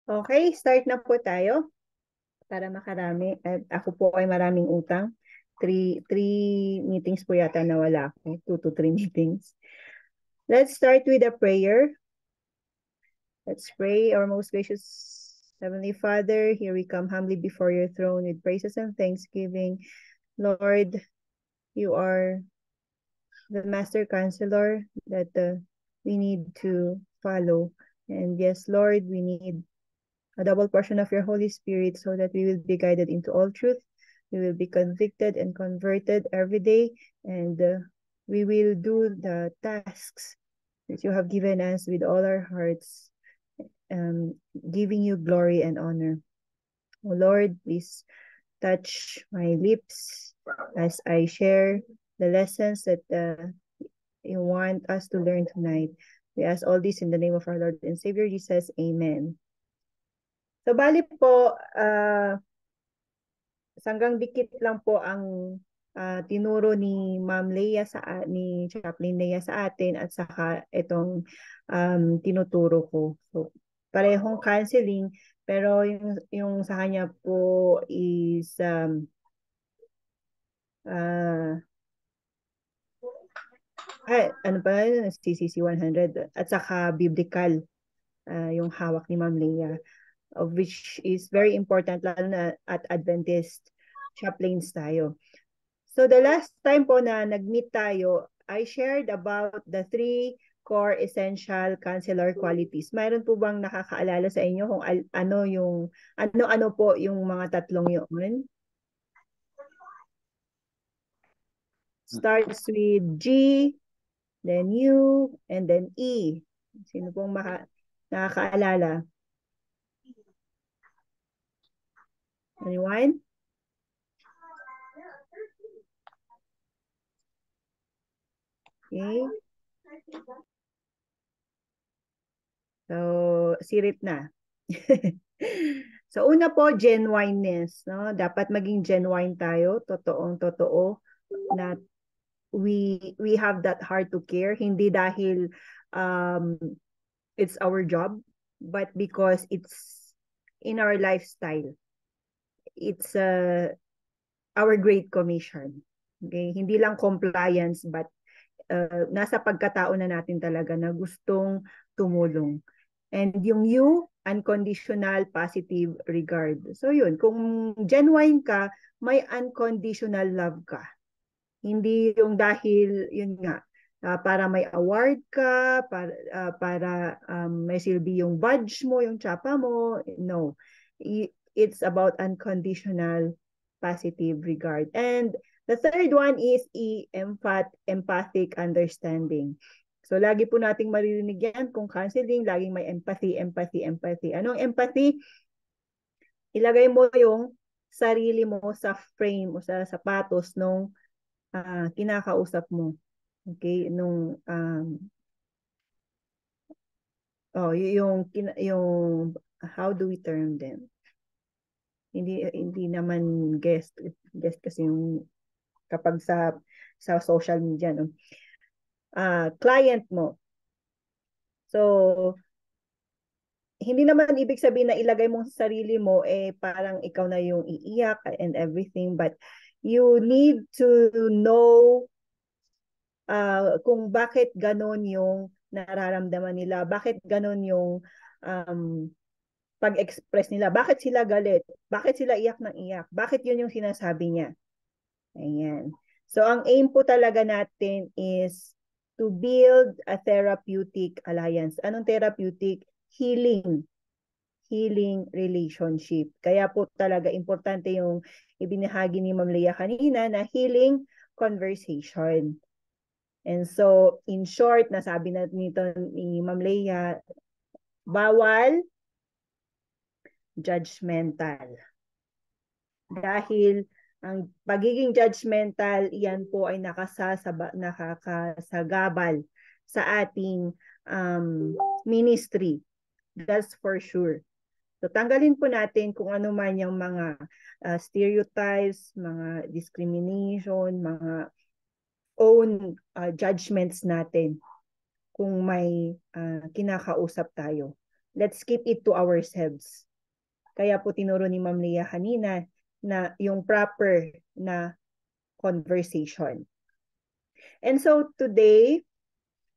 Okay, start na po tayo para makarami. Ako po ay maraming utang. Three meetings po yata nawala ako. 2 to 3 meetings. Let's start with a prayer. Let's pray. Our most gracious Heavenly Father, here we come humbly before your throne with praises and thanksgiving. Lord, you are the master counselor that we need to follow. And yes, Lord, we need a double portion of your Holy Spirit so that we will be guided into all truth. We will be convicted and converted every day, and we will do the tasks that you have given us with all our hearts, giving you glory and honor. Oh Lord, please touch my lips as I share the lessons that you want us to learn tonight. We ask all this in the name of our Lord and Savior Jesus. Amen. So, bali po, sanggang dikit lang po ang tinuro ni Ma'am Leia ni Chaplain Leia sa atin at saka itong tinuturo ko. So, parehong counseling pero yung sa kanya po is ano pa yun? CCC 100 at saka biblical yung hawak ni Ma'am Leia, of which is very important lalo na at Adventist chaplains tayo. So the last time po na nag-meet tayo, I shared about the 3 core essential counselor qualities. Mayroon po bang nakakaalala sa inyo kung ano po yung mga tatlong yun? Starts with G, then U, and then E. Sino pong nakakaalala? Anyone? Okay. So, sirit na. So, una po, genuineness. No? Dapat maging genuine tayo. Totoong-totoo na we have that heart to care. Hindi dahil um, it's our job, but because it's in our lifestyle. It's our great commission. Okay? Hindi lang compliance, but nasa pagkatao na natin talaga na gustong tumulong. And yung you, unconditional positive regard. So yun, kung genuine ka, may unconditional love ka. Hindi yung dahil, yun nga, para may award ka, para may silbi yung badge mo, yung tsapa mo. No. It's about unconditional positive regard. And the third one is empathic understanding. So, lagi po nating maririnig yan kung counseling, laging may empathy, empathy, empathy. Anong empathy? Ilagay mo yung sarili mo sa frame o sa sapatos nung kinakausap mo. Okay? Yung how do we term them? Hindi naman guest kasi yung kapag sa social media, no? Client mo. So, hindi naman ibig sabihin na ilagay mo sa sarili mo parang ikaw na yung iiyak and everything, but you need to know kung bakit ganon yung nararamdaman nila, bakit ganon yung pag-express nila, bakit sila galit, bakit sila iyak ng iyak, bakit yun yung sinasabi niya. Ayan. So, ang aim po talaga natin is to build a therapeutic alliance. Anong therapeutic? Healing relationship. Kaya po talaga importante yung ibinahagi ni Ma'am Leia kanina na healing conversation. And so, in short, nasabi na nito ni Ma'am Leia, bawal judgmental. Dahil ang pagiging judgmental, yan po ay nakakasagabal sa ating ministry. That's for sure. So tanggalin po natin kung ano man yung mga stereotypes, mga discrimination, mga own judgments natin kung may kinakausap tayo. let's keep it to ourselves. Kaya po tinuro ni Ma'am Leah kanina na yung proper na conversation. And so today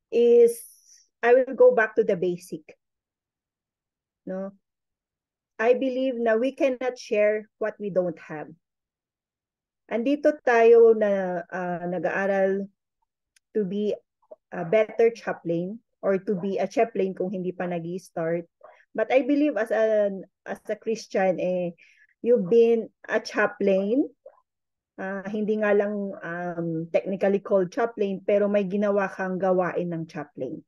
is, I will go back to the basic. No? I believe na we cannot share what we don't have. Andito tayo na nag-aaral to be a better chaplain or to be a chaplain kung hindi pa nag-start. But I believe as a Christian, you've been a chaplain. Hindi nga lang technically called chaplain, pero may ginawa kang gawain ng chaplain.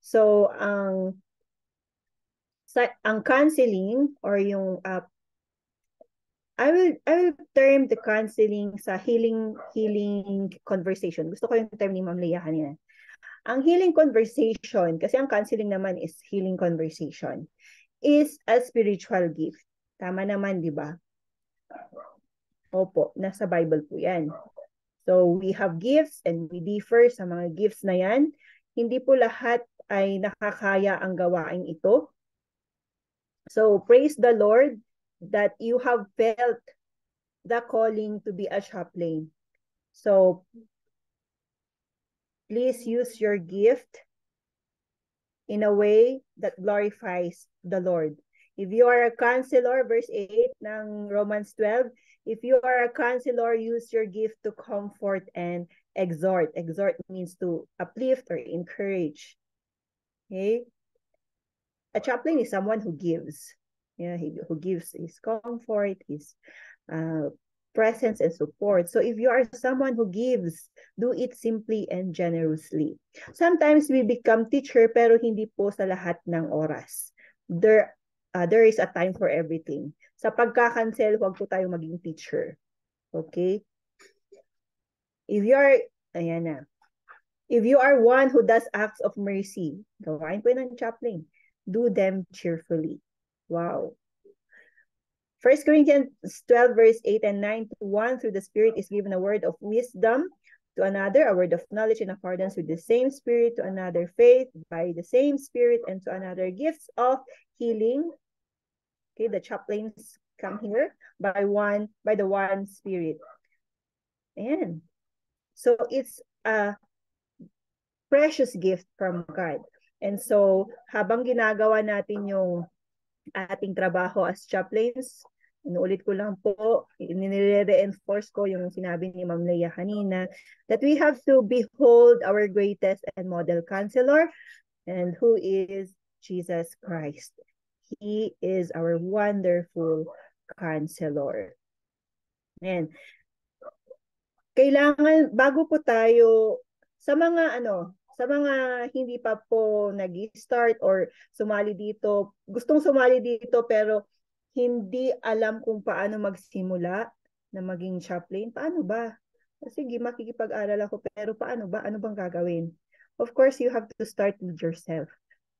So, ang counseling or yung I will term the counseling sa healing conversation. Gusto ko yung term ni Ma'am Leah kanina. Ang healing conversation, kasi ang counseling naman is healing conversation, is a spiritual gift. Tama naman, di ba? Opo, nasa Bible po yan. So we have gifts and we differ sa mga gifts na yan. Hindi po lahat ay nakakaya ang gawain ito. So praise the Lord that you have felt the calling to be a chaplain. So please use your gift in a way that glorifies the Lord. If you are a counselor, verse 8 ng Romans 12, if you are a counselor, use your gift to comfort and exhort. Exhort means to uplift or encourage. Okay? A chaplain is someone who gives. Yeah, who gives his comfort, his presence and support. So if you are someone who gives, do it simply and generously. Sometimes we become teacher pero hindi po sa lahat ng oras. There is a time for everything. Sa pagkakancel, huwag po tayo maging teacher. Okay? If you are, ayan na. If you are one who does acts of mercy, gawain po ng chaplain. Do them cheerfully. Wow. 1 Corinthians 12 verse 8 and 9, to one through the Spirit is given a word of wisdom, to another a word of knowledge in accordance with the same Spirit, to another faith by the same Spirit, and to another gifts of healing. Okay, the chaplains come here by the one Spirit. Ayan. So it's a precious gift from God. And so habang ginagawa natin yung ating trabaho as chaplains, inuulit ko lang po, nire-reinforce ko yung sinabi ni Ma'am Leah kanina, that we have to behold our greatest and model counselor, and who is Jesus Christ. He is our wonderful counselor. And kailangan, bago po tayo, sa mga hindi pa po nag-start or sumali dito, gustong sumali dito pero hindi alam kung paano magsimula na maging chaplain, paano ba? Sige, makikipag-aral ako, pero paano ba? Ano bang gagawin? Of course, you have to start with yourself.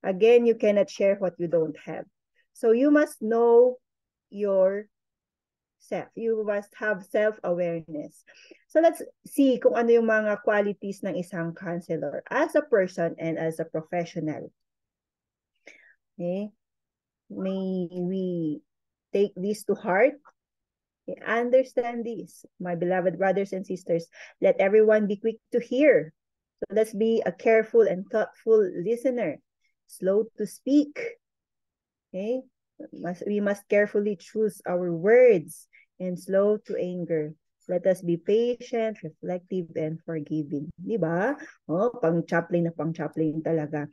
Again, you cannot share what you don't have. So you must know your self. You must have self-awareness. So let's see kung ano yung mga qualities ng isang counselor as a person and as a professional. Okay? May we take this to heart. Understand this, my beloved brothers and sisters. Let everyone be quick to hear. So let's be a careful and thoughtful listener, slow to speak. Okay? We must carefully choose our words and slow to anger. Let us be patient, reflective, and forgiving. Diba? Oh, pang-chaplain talaga.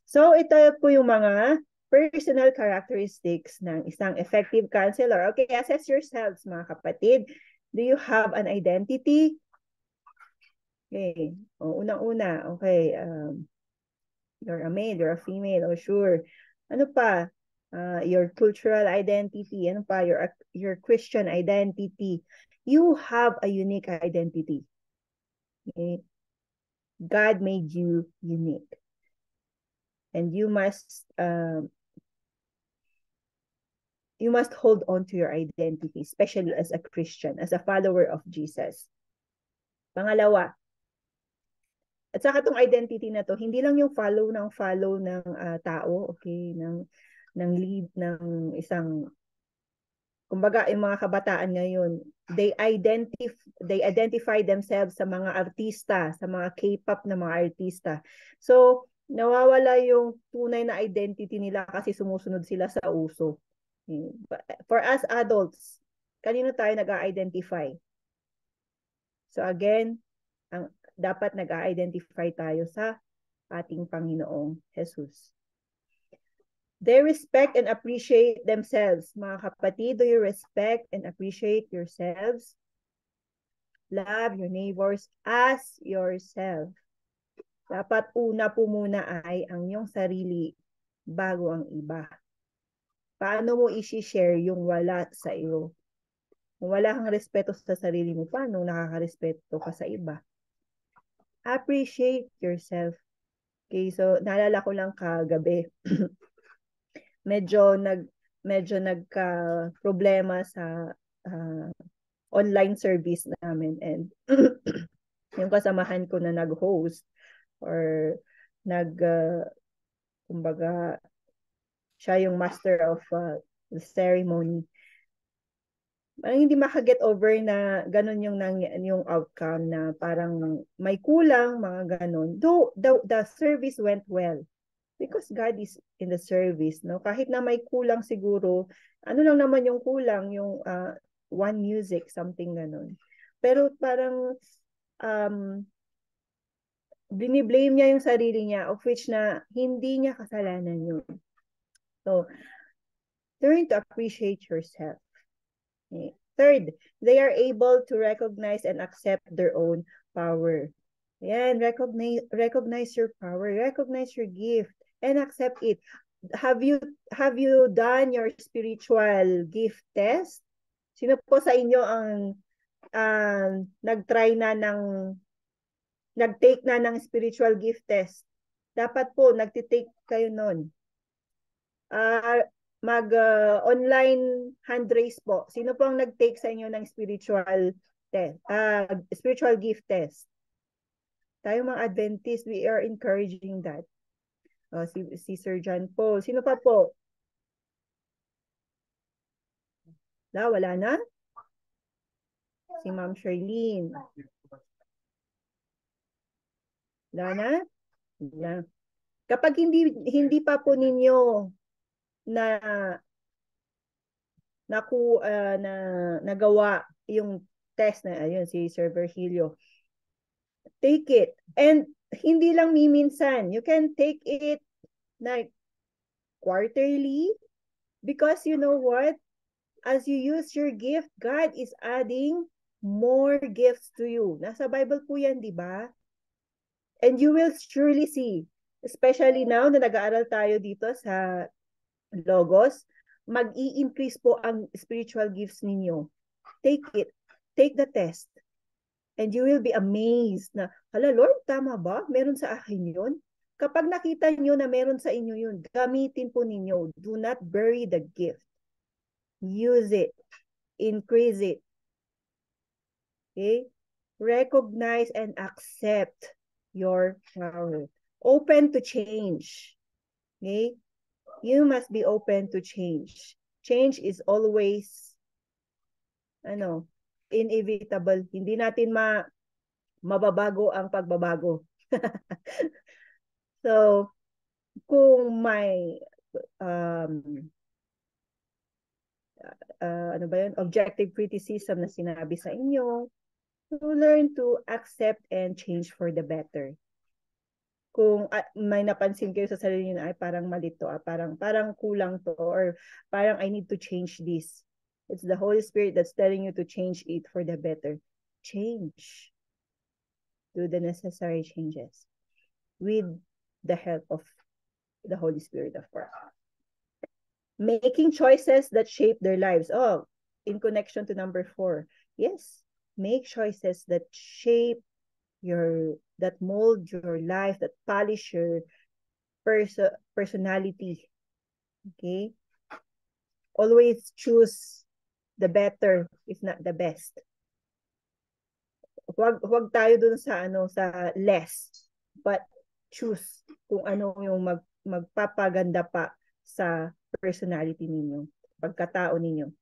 So, ito po yung mga personal characteristics ng isang effective counselor. Okay, assess yourselves, mga kapatid. Do you have an identity? Okay. Oh, unang-una, okay. You're a male, you're a female, oh sure. Ano pa? Your cultural identity, ano pa? Your Christian identity. You have a unique identity. Okay? God made you unique. And you must hold on to your identity, especially as a Christian, as a follower of Jesus. Pangalawa, At saka itong identity na to, hindi lang yung follow ng tao, okay, ng lead ng isang, kumbaga yung mga kabataan ngayon, they identify themselves sa mga artista, sa mga K-pop na mga artista. So, nawawala yung tunay na identity nila kasi sumusunod sila sa uso. For us adults, kanino tayo nag-identify? So again, dapat nag-identify tayo sa ating Panginoong Jesus. They respect and appreciate themselves. Mga kapatid, do you respect and appreciate yourselves? Love your neighbors as yourself. Dapat una po muna ay ang iyong sarili bago ang iba. Paano mo i-share yung wala sa iyo? Kung wala kang respeto sa sarili mo, paano nakakarespeto ka sa iba? Appreciate yourself. Okay, so naalala ko lang kagabi, medyo nagka problema sa online service namin, and yung kasamahan ko na nag-host or kumbaga siya yung master of the ceremony, parang hindi makaget over na ganun yung outcome, na parang may kulang, mga ganun. Though the service went well, because God is in the service, no? Kahit na may kulang siguro, ano lang naman yung kulang, yung one music, something ganun. Pero parang biniblame niya yung sarili niya, of which na hindi niya kasalanan yun. So, learn to appreciate yourself. Okay. Third, they are able to recognize and accept their own power. Yan, recognize your power, recognize your gift, and accept it. Have you done your spiritual gift test? Sino po sa inyo ang nag-try na nag-take na ng spiritual gift test? Dapat po nagti-take kayo nun. Online hand raise po. Sino po ang nag-take sa inyo ng spiritual test, spiritual gift test? Tayo mga Adventist, we are encouraging that. Si Sir John Paul. Sino pa po? Wala na? Si Ma'am Charlene. Wala na? Wala. Kapag hindi pa po ninyo na nagawa yung test na ayun, si Sir Virgilio, take it. And hindi lang minsan. You can take it like quarterly, because you know what? As you use your gift, God is adding more gifts to you. Nasa Bible po yan, di ba? And you will surely see, especially now na nag-aaral tayo dito sa Logos, mag-i-increase po ang spiritual gifts ninyo. Take it. Take the test. And you will be amazed na, hala Lord, tama ba? Meron sa akin yun? Kapag nakita nyo na meron sa inyo yun, gamitin po ninyo. Do not bury the gift. Use it. Increase it. Okay? Recognize and accept your power. Open to change. Okay? You must be open to change. Change is always inevitable. Hindi natin mababago ang pagbabago. So, kung may objective criticism na sinabi sa inyo, to learn to accept and change for the better. Kung may napansin kayo sa sarili niyo na ay parang mali to, parang kulang to, or parang I need to change this. It's the Holy Spirit that's telling you to change it for the better. Change. Do the necessary changes with the help of the Holy Spirit, of course. Making choices that shape their lives. Oh, in connection to number 4. Yes, make choices that shape that mold your life, that polish your personality. Okay? Always choose the better, if not the best. Huwag tayo dun sa less. but choose kung ano yung magpapaganda pa sa personality ninyo, pagkatao ninyo.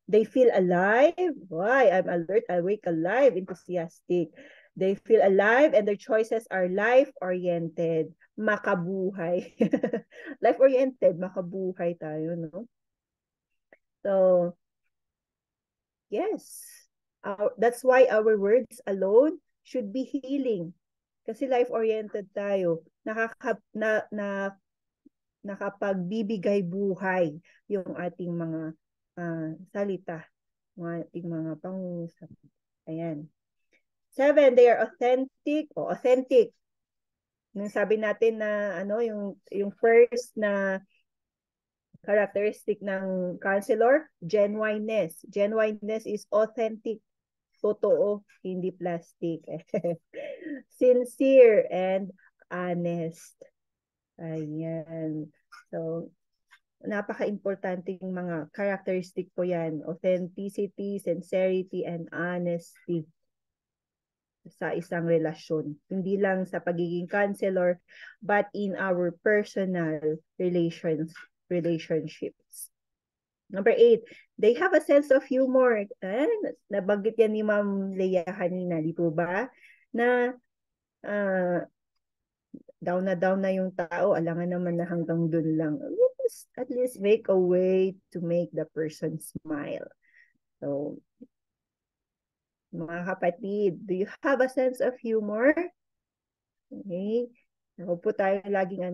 They feel alive. Why? I'm alert, awake, alive, enthusiastic. They feel alive and their choices are life-oriented. Makabuhay. Life-oriented, makabuhay tayo, no? So, yes. That's why our words alone should be healing. Kasi life-oriented tayo. Nakapagbibigay buhay yung ating mga salita, yung ating mga pangungusap. Ayan. 7, they are authentic o authentic. Yung sabi natin na yung first na characteristic ng counselor, genuineness. Genuineness is authentic. Totoo, hindi plastic. Sincere and honest. Ayan. So, napaka-importante yung mga characteristic po yan. Authenticity, sincerity, and honesty sa isang relasyon. Hindi lang sa pagiging counselor, but in our personal relationships. Number 8, they have a sense of humor. Nabanggit yan ni Ma'am Leia kanina, di po ba? Na down na yung tao, alangan naman na hanggang dun lang. At least make a way to make the person smile. So, mga kapatid, do you have a sense of humor? Okay. Ako po tayo laging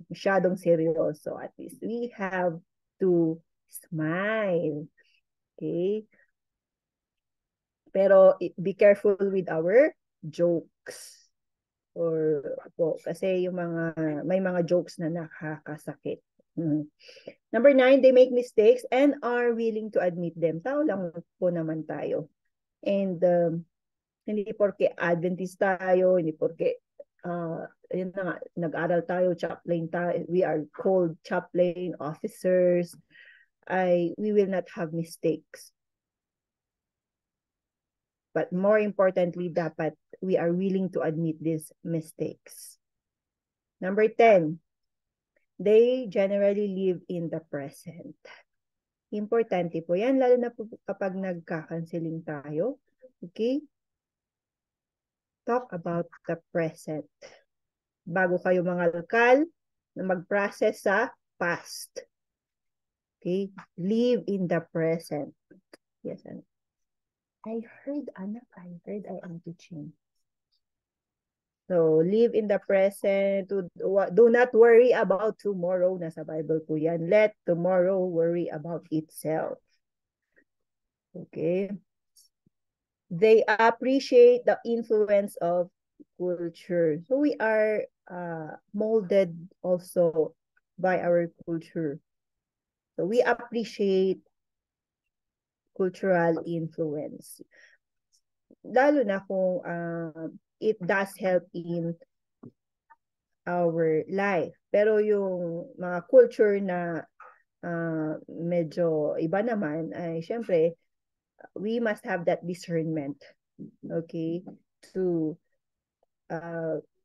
masyadong seryoso. At least we have to smile. Okay. Pero be careful with our jokes. Kasi may mga jokes na nakakasakit. Number 9, they make mistakes and are willing to admit them. Tao lang po naman tayo. And hindi porke Adventist tayo, hindi porke yun na nga, nag-aral tayo, chaplain tayo, we are called chaplain officers, we will not have mistakes. But more importantly, dapat we are willing to admit these mistakes. Number 10, they generally live in the present. Importante po yan, lalo na po kapag nagka-counseling tayo. Okay? Talk about the present. Bago kayo mangalkal, na mag-process sa past. Okay? Live in the present. Yes, anak. I heard I am teaching. So, live in the present. Do not worry about tomorrow. Nasa Bible po yan. Let tomorrow worry about itself. Okay? They appreciate the influence of culture. So, we are molded also by our culture. So, we appreciate cultural influence. Lalo na kung it does help in our life. Pero yung mga culture na medyo iba naman, ay syempre, we must have that discernment, okay, to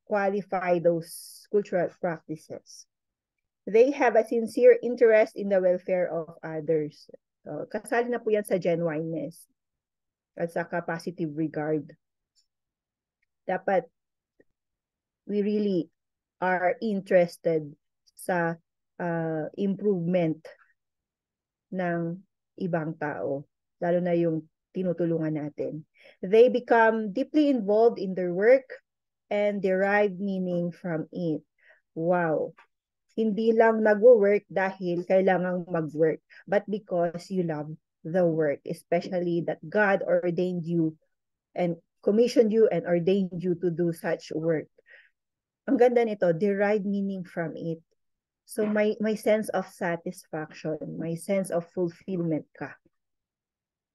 qualify those cultural practices. They have a sincere interest in the welfare of others. Kasali na po yan sa genuineness at saka positive regard. Dapat we really are interested sa improvement ng ibang tao, lalo na yung tinutulungan natin. They become deeply involved in their work and derive meaning from it. Wow. Hindi lang nag-work dahil kailangang mag-work, but because you love the work, especially that God ordained you and commissioned you and ordained you to do such work. Ang ganda nito, derive meaning from it. So may sense of satisfaction, may sense of fulfillment ka.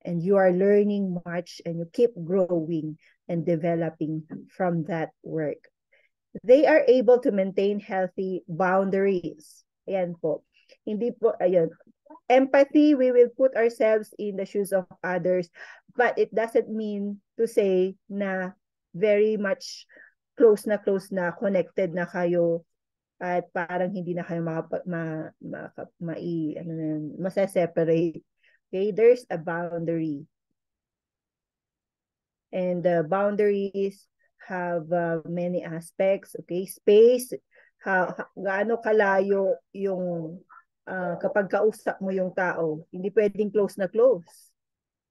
And you are learning much and you keep growing and developing from that work. They are able to maintain healthy boundaries. Ayan po. Hindi po, ayun. Empathy, we will put ourselves in the shoes of others, but it doesn't mean to say na very much close na, connected na kayo, at parang hindi na kayo masa-separate. Okay, there's a boundary. And the boundaries have many aspects. Okay, space, gaano kalayo yung kapag kausap mo yung tao. Hindi pwedeng close na close.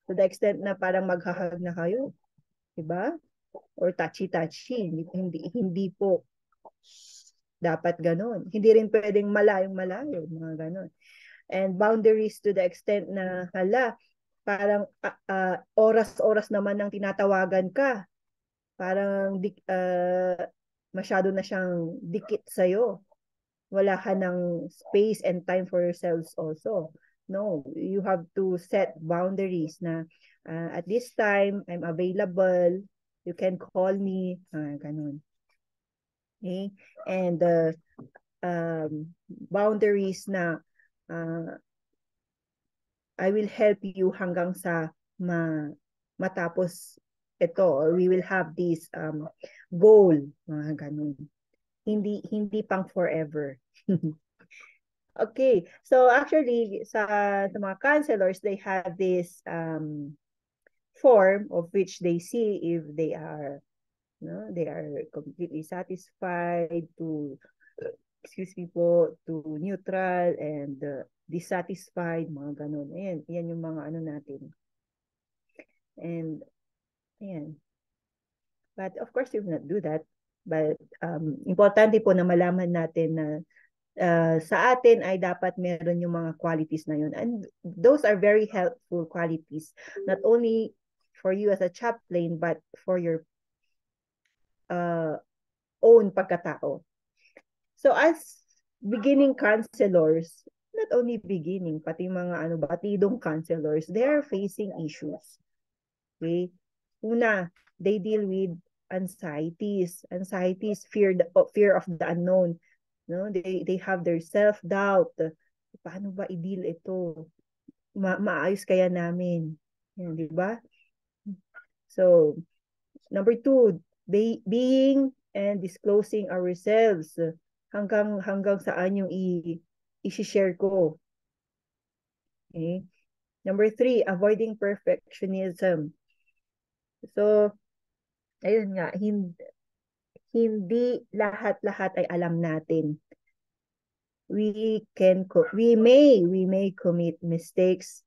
To the extent na parang maghahag na kayo. Diba? Or touchy-touchy. Hindi po dapat ganun. Hindi rin pwedeng malayong-malayo. Mga ganun. And boundaries to the extent na, parang oras-oras naman nang tinatawagan ka. Parang masyado na siyang dikit sa'yo. Wala ka ng space and time for yourselves also. No, you have to set boundaries na at this time, I'm available. You can call me. Ganun. Okay? And boundaries na I will help you hanggang sa matapos ito, or we will have this goal, mga ganun. Hindi pang forever. Okay, so actually sa mga counselors, they have this form of which they see if they are completely satisfied to excuse me po, to neutral and dissatisfied, mga ganun. Ayan, yan yung mga ano natin. And ayan. But of course, you will not do that. But importante po na malaman natin na sa atin ay dapat meron yung mga qualities na yun. And those are very helpful qualities, not only for you as a chaplain, but for your own pagkatao. So as beginning counselors, not only beginning, pati mga batidong counselors, they are facing issues. Okay? Una, they deal with anxieties. Anxieties, fear of the unknown. No, they have their self-doubt. Paano ba i-deal ito? Maayos kaya namin? Yan, di ba? So, number 2, being and disclosing ourselves. Hanggang saan yung i-share ko. Okay? Number 3, avoiding perfectionism. So, ayun nga, hindi lahat-lahat ay alam natin. We may commit mistakes,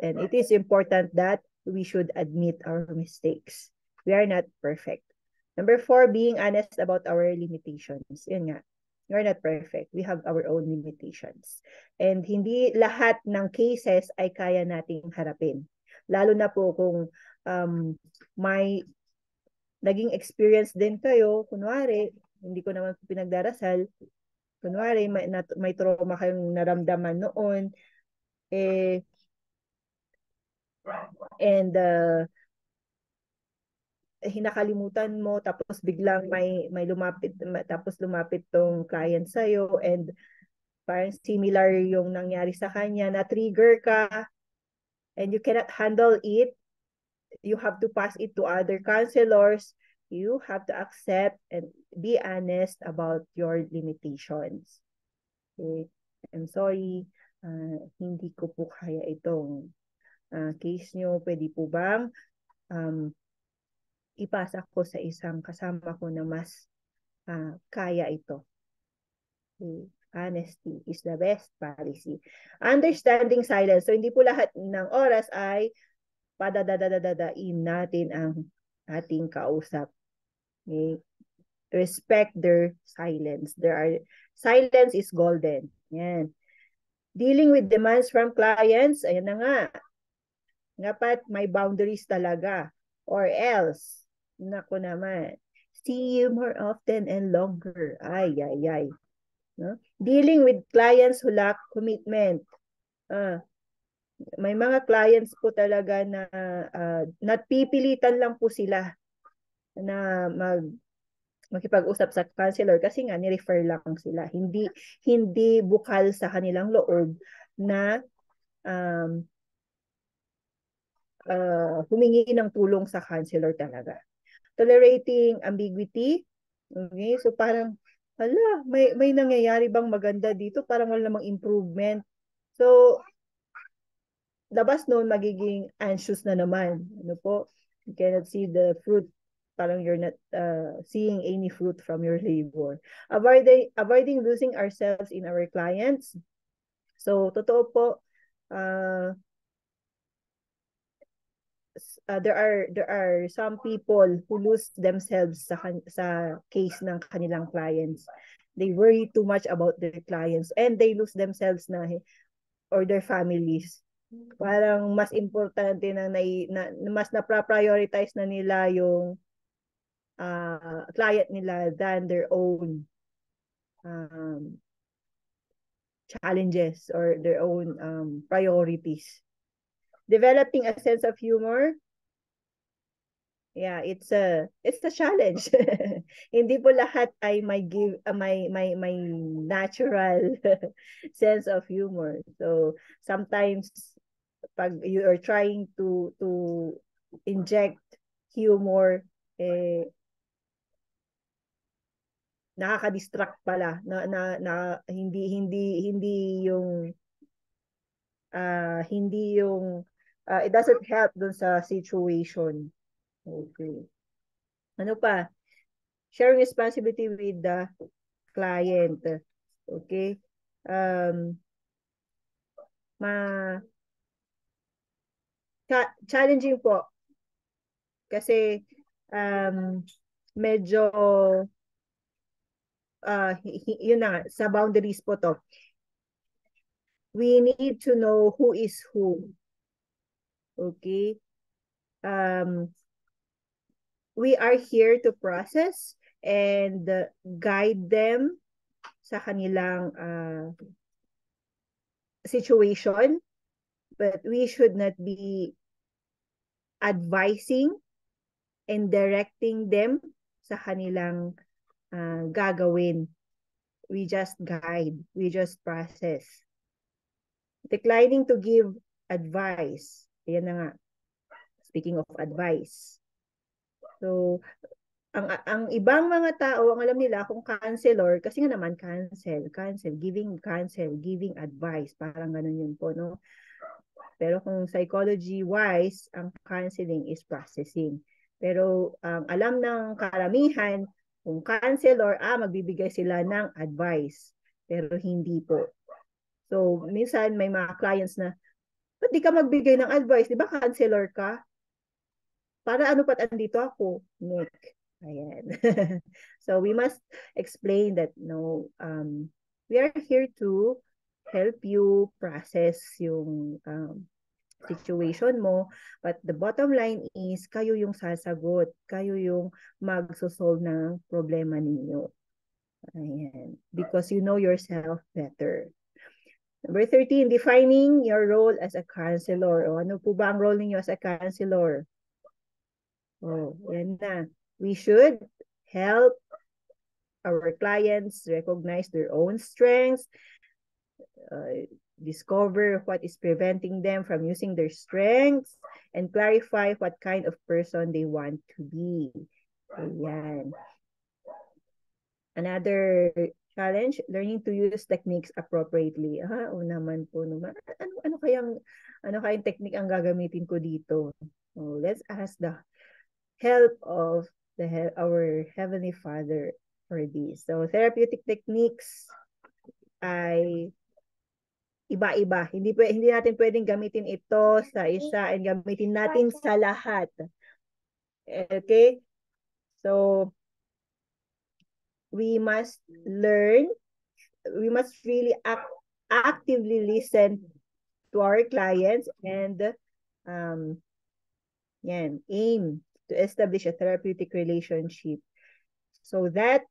and it is important that we should admit our mistakes. We are not perfect. Number 4, being honest about our limitations. Yun nga, we are not perfect. We have our own limitations. And hindi lahat ng cases ay kaya nating harapin. Lalo na po kung may naging experience din kayo, kunwari, hindi ko naman pinagdarasal, kunwari, may trauma kayong naramdaman noon, and hinakalimutan mo, tapos biglang may lumapit tong client sa'yo, and parang similar yung nangyari sa kanya, na-trigger ka, and you cannot handle it, you have to pass it to other counselors. You have to accept and be honest about your limitations. Okay? I'm sorry, hindi ko po kaya itong case nyo. Pwede po bang ipasa ko sa isang kasama ko na mas kaya ito? Okay. Honesty is the best policy. Understanding silence. So, hindi po lahat ng oras ay padadadadadain natin ang ating kausap. Okay? Respect their silence. Silence is golden. Yan. Dealing with demands from clients, ayan na nga. Dapat may boundaries talaga. Or else, nako naman, see you more often and longer. Ay. No? Dealing with clients who lack commitment. May mga clients po talaga na napipilitan lang po sila na makipag-usap sa counselor kasi nga ni-refer lang sila. Hindi bukal sa kanilang loob na humingi ng tulong sa counselor talaga. Tolerating ambiguity. Okay? So parang, hala, may nangyayari bang maganda dito? Parang wala namang improvement. So, labas noon magiging anxious na naman. Ano po? You cannot see the fruit. Parang you're not seeing any fruit from your labor. Avoiding losing ourselves in our clients. So, totoo po, uh, there are some people who lose themselves sa case ng kanilang clients. They worry too much about their clients and they lose themselves na or their families. Parang mas importante mas na-prioritize na nila yung client nila than their own um, challenges or their own priorities. Developing a sense of humor, yeah, it's a challenge. Hindi po lahat ay may natural sense of humor. So sometimes pag you are trying to inject humor, eh nakaka-distract pala na hindi yung it doesn't help dun sa situation. Okay. Ano pa? Sharing responsibility with the client. Okay? Um, ma challenging po kasi medyo yun na sa boundaries po to. We need to know who is who. Okay? Um, we are here to process and guide them sa kanilang situation, but we should not be advising and directing them sa kanilang gagawin. We just guide, we just process. Declining to give advice. Ayan na nga. Speaking of advice. So, ang ibang mga tao, ang alam nila kung counselor, kasi nga naman giving advice, parang ganun yun po, no? Pero kung psychology-wise, ang counseling is processing. Pero ang alam ng karamihan, kung counselor, magbibigay sila ng advice. Pero hindi po. So, minsan may mga clients na, ba't di ka magbigay ng advice? Di ba counselor ka? Para ano pa't andito ako? Nick. Ayan. So, we must explain that, no, we are here to help you process yung situation mo. But the bottom line is, kayo yung sasagot. Kayo yung magsosolve ng problema ninyo. Ayan. Because you know yourself better. Number 13, defining your role as a counselor. O ano po ba ang role ninyo as a counselor? Oh, yan na. We should help our clients recognize their own strengths, discover what is preventing them from using their strengths, and clarify what kind of person they want to be. Ayan. Another challenge, learning to use techniques appropriately. O naman po naman. Ano kayang technique ang gagamitin ko dito? Oh, let's ask the help of our Heavenly Father for this. So, therapeutic techniques ay iba-iba. Hindi natin pwedeng gamitin ito sa isa and gamitin natin sa lahat. Okay? So, we must really actively listen to our clients and aim to establish a therapeutic relationship so that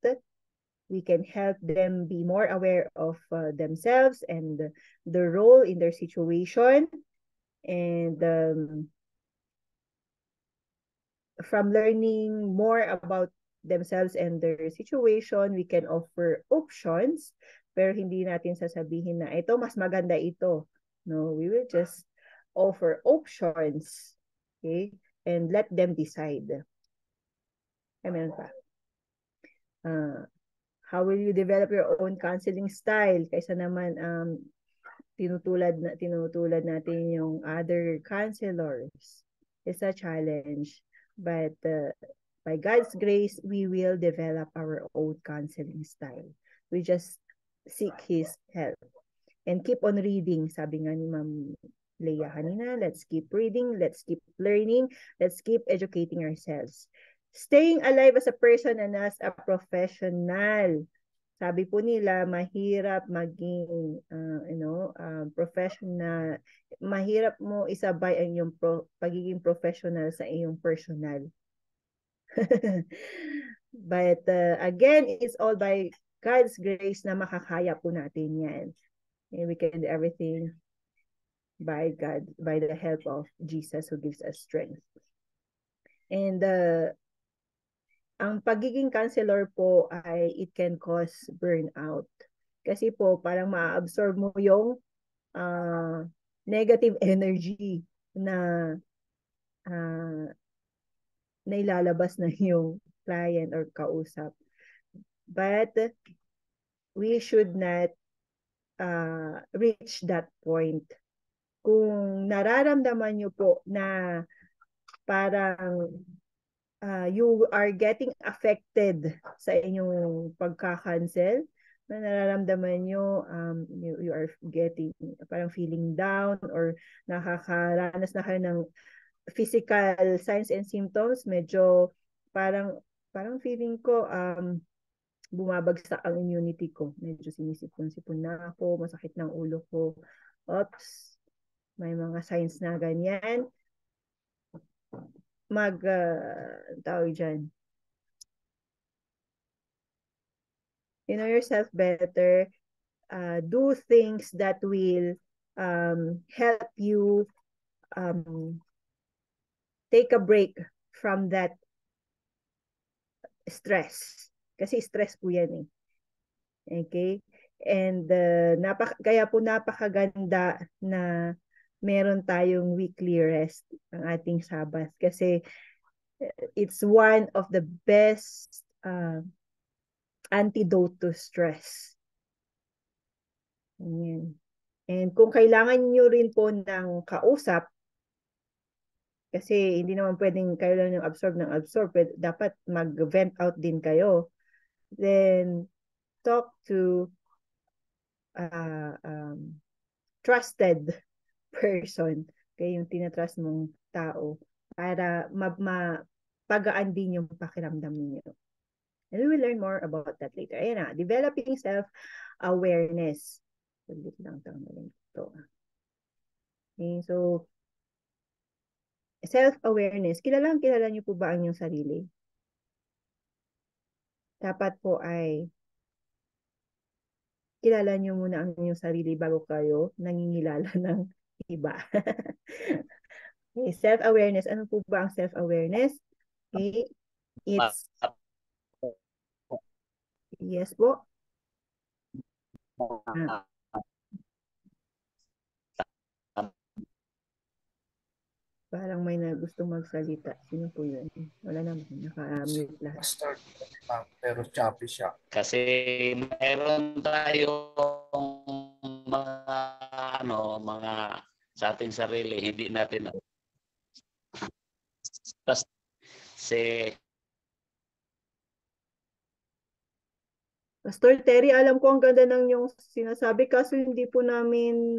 we can help them be more aware of themselves and the role in their situation. And from learning more about themselves and their situation, we can offer options, pero hindi natin sasabihin na ito, mas maganda ito. No, we will just offer options, okay? And let them decide. Ay, meron pa. How will you develop your own counseling style? Kaysa naman tinutulad natin yung other counselors. It's a challenge. But by God's grace, we will develop our own counseling style. We just seek His help. And keep on reading. Sabi nga ni Ma'am Leia kanina, let's keep reading, let's keep learning, let's keep educating ourselves. Staying alive as a person and as a professional. Sabi po nila, mahirap maging professional. Mahirap mo isabay ang iyong pagiging professional sa iyong personal. But again, it's all by God's grace na makakaya po natin yan. And we can do everything by God, by the help of Jesus who gives us strength. And ang pagiging counselor po ay it can cause burnout. Kasi po parang ma-absorb mo yung negative energy na nailalabas na yung client or kausap. But we should not reach that point. Kung nararamdaman nyo po na parang you are getting affected sa inyong pagka-cancel, na nararamdaman nyo, you are getting parang feeling down or nakakaranas na kayo ng physical signs and symptoms, medyo parang feeling ko bumabagsak ang immunity ko. Medyo sinisipon-sipon na ako, masakit ng ulo ko. Oops, may mga signs na ganyan. Tawag dyan. You know yourself better. Do things that will help you take a break from that stress. Kasi stress po yan eh. Okay? And kaya po napakaganda na meron tayong weekly rest ang ating Sabbath. Kasi it's one of the best antidote to stress. Ayan. And kung kailangan nyo rin po ng kausap, kasi hindi naman pwedeng kayo lang yung absorb, dapat mag-vent out din kayo. Then, talk to trusted person. Okay, yung tinatrust mong tao para mapagaan din yung pakiramdam niyo. And we will learn more about that later. Ayan na, developing self-awareness. Salit lang ito. Okay, so, self-awareness. Kilala niyo po ba ang inyong sarili? Dapat po ay kilala niyo muna ang inyong sarili bago kayo nangingilala ng iba. Okay, self-awareness. Ano po ba ang self-awareness? Okay, it's yes po. Parang may na gustong magsalita. Sino po yun? Wala naman. Naka-mute lahat. Start, pero choppy siya. Kasi meron tayong mga sa ating sarili, hindi natin Pastor Terry, alam ko ang ganda ng yung sinasabi kaso hindi po namin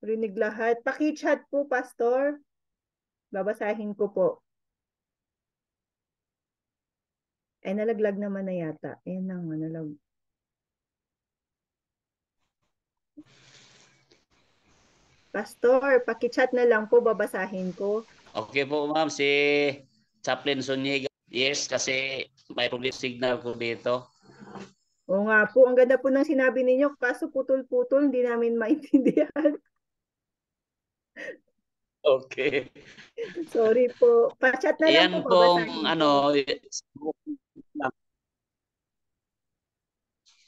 rinig lahat. Paki-chat po, Pastor. Babasahin ko po. Ay, nalaglag naman na yata. Ayan na nga, nalag. Pastor, paki-chat na lang po, babasahin ko. Okay po, ma'am. Si Chaplain Suniga. Yes, kasi may problem signal ko dito. Oo nga po, ang ganda po ng sinabi ninyo. Kaso putol-putol, hindi namin maintindihan. Okay. Sorry po. Pa-chat na lang Yan po, pong po.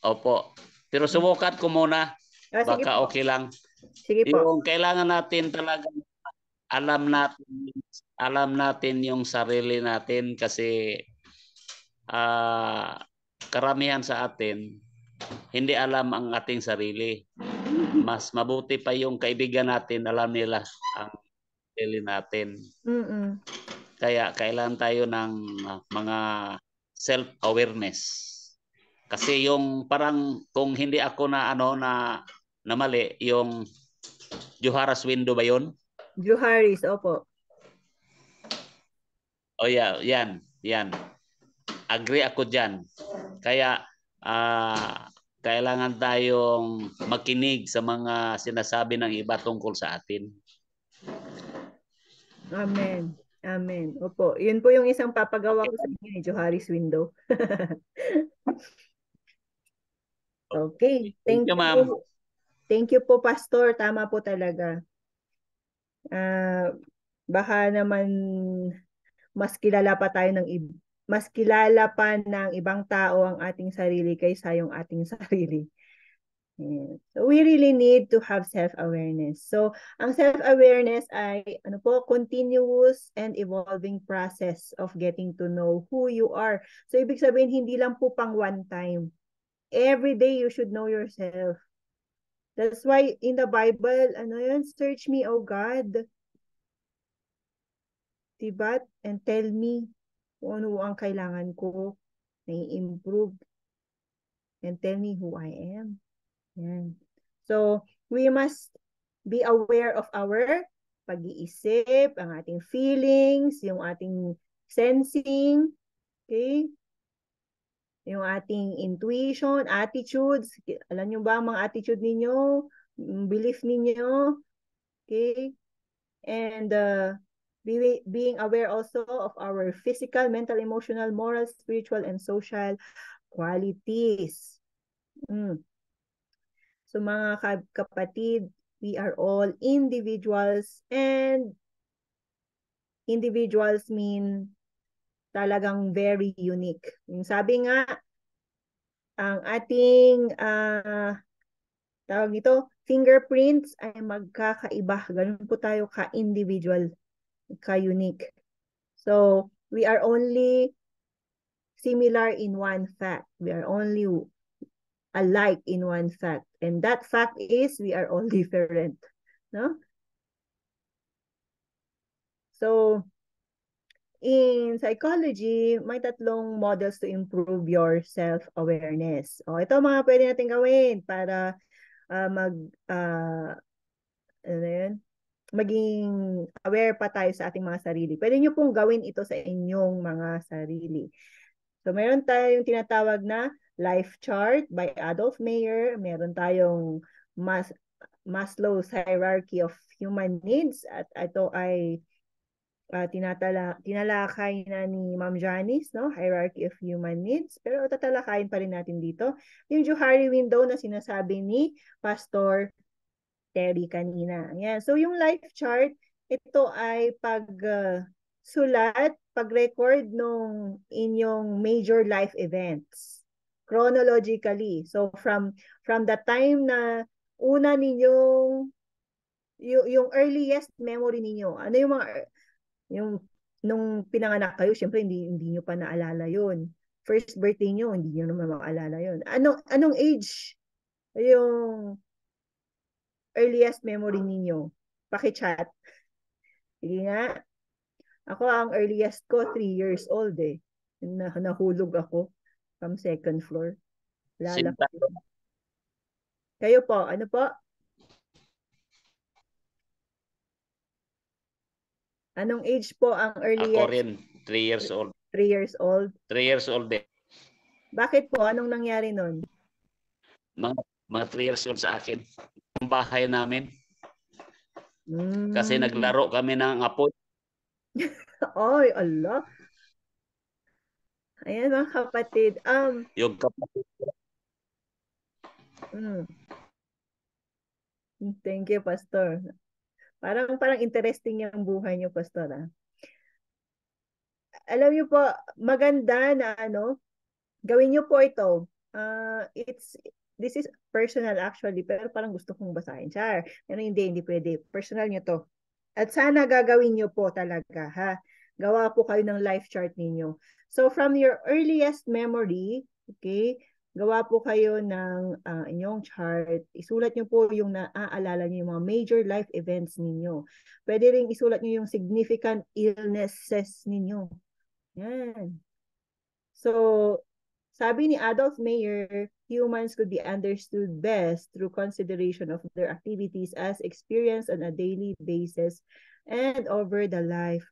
Opo. Pero subukan ko muna. Sige Baka po. okay lang. Sige po. Yung kailangan natin talaga alam natin yung sarili natin kasi karamihan sa atin hindi alam ang ating sarili. Mas mabuti pa yung kaibigan natin, alam nila ang sarili natin. Kaya kailangan tayo ng mga self-awareness. Kasi yung parang kung hindi ako na mali, yung Johara's window ba yun? Johari's, opo. Oh yeah, yan. Agree ako dyan. Kaya kailangan tayong makinig sa mga sinasabi ng iba tungkol sa atin. Amen. Amen. Opo. Yun po yung isang papagawa ko sa inyo, Johari's window. Okay. Thank you, ma'am. Thank you po, Pastor. Tama po talaga. Baka naman mas kilala pa ng ibang tao ang ating sarili kaysa yung ating sarili. Yeah. So we really need to have self-awareness. So ang self-awareness ay continuous and evolving process of getting to know who you are. So ibig sabihin hindi lang po pang one time. Every day you should know yourself. That's why in the Bible, search me, O God. Diba? And tell me kung ano ang kailangan ko na i-improve. And tell me who I am. Yan. So, we must be aware of our pag-iisip, ang ating feelings, yung ating sensing, okay? Yung ating intuition, attitudes. Alam nyo ba ang mga attitude ninyo? Belief ninyo? Okay? And being aware also of our physical, mental, emotional, moral, spiritual, and social qualities. So mga kapatid, we are all individuals, and individuals mean talagang very unique. Yung sabi nga, ang ating tawag nito, fingerprints ay magkakaiba. Ganun po tayo ka-individual, ka-unique. So, we are only similar in one fact. We are only alike in one fact. And that fact is we are all different. No? So, in psychology, may tatlong models to improve your self-awareness. O, ito mga pwede natin gawin para maging aware pa tayo sa ating mga sarili. Pwede nyo pong gawin ito sa inyong mga sarili. So, meron tayong tinatawag na life chart by Adolf Meyer. Meron tayong Maslow's hierarchy of human needs. At ito ay tinalakay na ni Ma'am Janice, no? Hierarchy of human needs. Pero tatalakayin pa rin natin dito. Yung Johari window na sinasabi ni Pastor Terry kanina. Ayan. So, yung life chart, ito ay pag-record nung inyong major life events chronologically. So from the time na una ninyong yung earliest memory ninyo. Ano yung mga nung pinanganak kayo, syempre hindi niyo pa naalala 'yon. First birthday niyo, hindi niyo naman maalala 'yon. Anong age yung earliest memory ninyo? Paki-chat. Sige nga. Ako, ang earliest ko, 3 years old eh. Nahulog ako from second floor. Lala ko. Kayo po, ano po? Anong age po ang earliest? Ako rin, 3 years old. 3 years old? 3 years old din. Bakit po? Anong nangyari nun? Mga 3 years old sa akin. Ang bahay namin. Kasi naglaro kami ng apoy. Ay, Allah. Ayan mga kapatid. Yung kapatid. Thank you, Pastor. Parang interesting yung buhay niyo, Pastor. Alam niyo po, maganda na gawin niyo po ito. This is personal actually, pero parang gusto kong basahin. Char. Pero hindi pwede. Personal niyo to. At sana gagawin niyo po talaga, ha? gawa po kayo ng life chart ninyo. So from your earliest memory, okay, gawa po kayo ng inyong chart. Isulat nyo po yung naaalala nyo, yung mga major life events ninyo. Pwede rin isulat nyo yung significant illnesses ninyo. Yan. So, sabi ni Adolf Meyer, humans could be understood best through consideration of their activities as experienced on a daily basis and over the life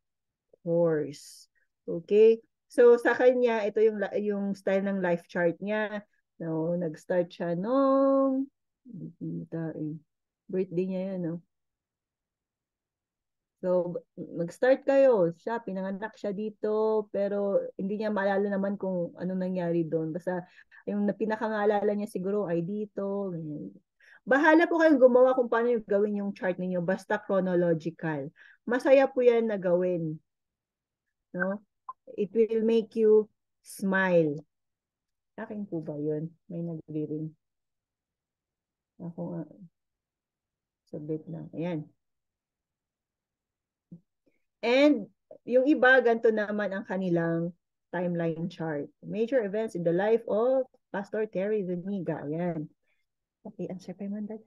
course. Okay? So sa kanya, ito yung style ng life chart niya. No, nag-start siya nung birthday niya yun, no? So, mag-start kayo. Siya, pinanganak siya dito, pero hindi niya maalala naman kung anong nangyari doon. Basta, yung pinakangaalala niya siguro ay dito. Ganyan. Bahala po kayong gumawa kung paano yung gawin yung chart ninyo. Basta chronological. Masaya po yan na gawin. No? It will make you smile. Akin po ba yun? May nag-ring. Ako nga. Sabit lang. Ayan. And yung iba, ganito naman ang kanilang timeline chart. Major events in the life of Pastor Terry Zuniga. Ayan. Okay, answer pa man dad.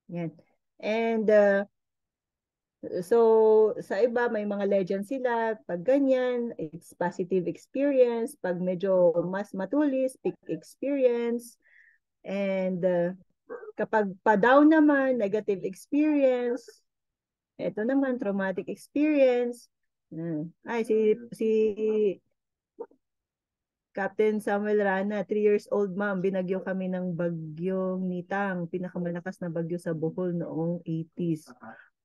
Ayan. And so, sa iba, may mga legends sila. Pag ganyan, it's positive experience. Pag medyo mas matulis, peak experience. And kapag pa-down naman, negative experience. Ito naman, traumatic experience. Ay, si Captain Samuel Rana, 3 years old ma'am, binagyo kami ng bagyong Nitang, pinakamalakas na bagyo sa Bohol noong 80s.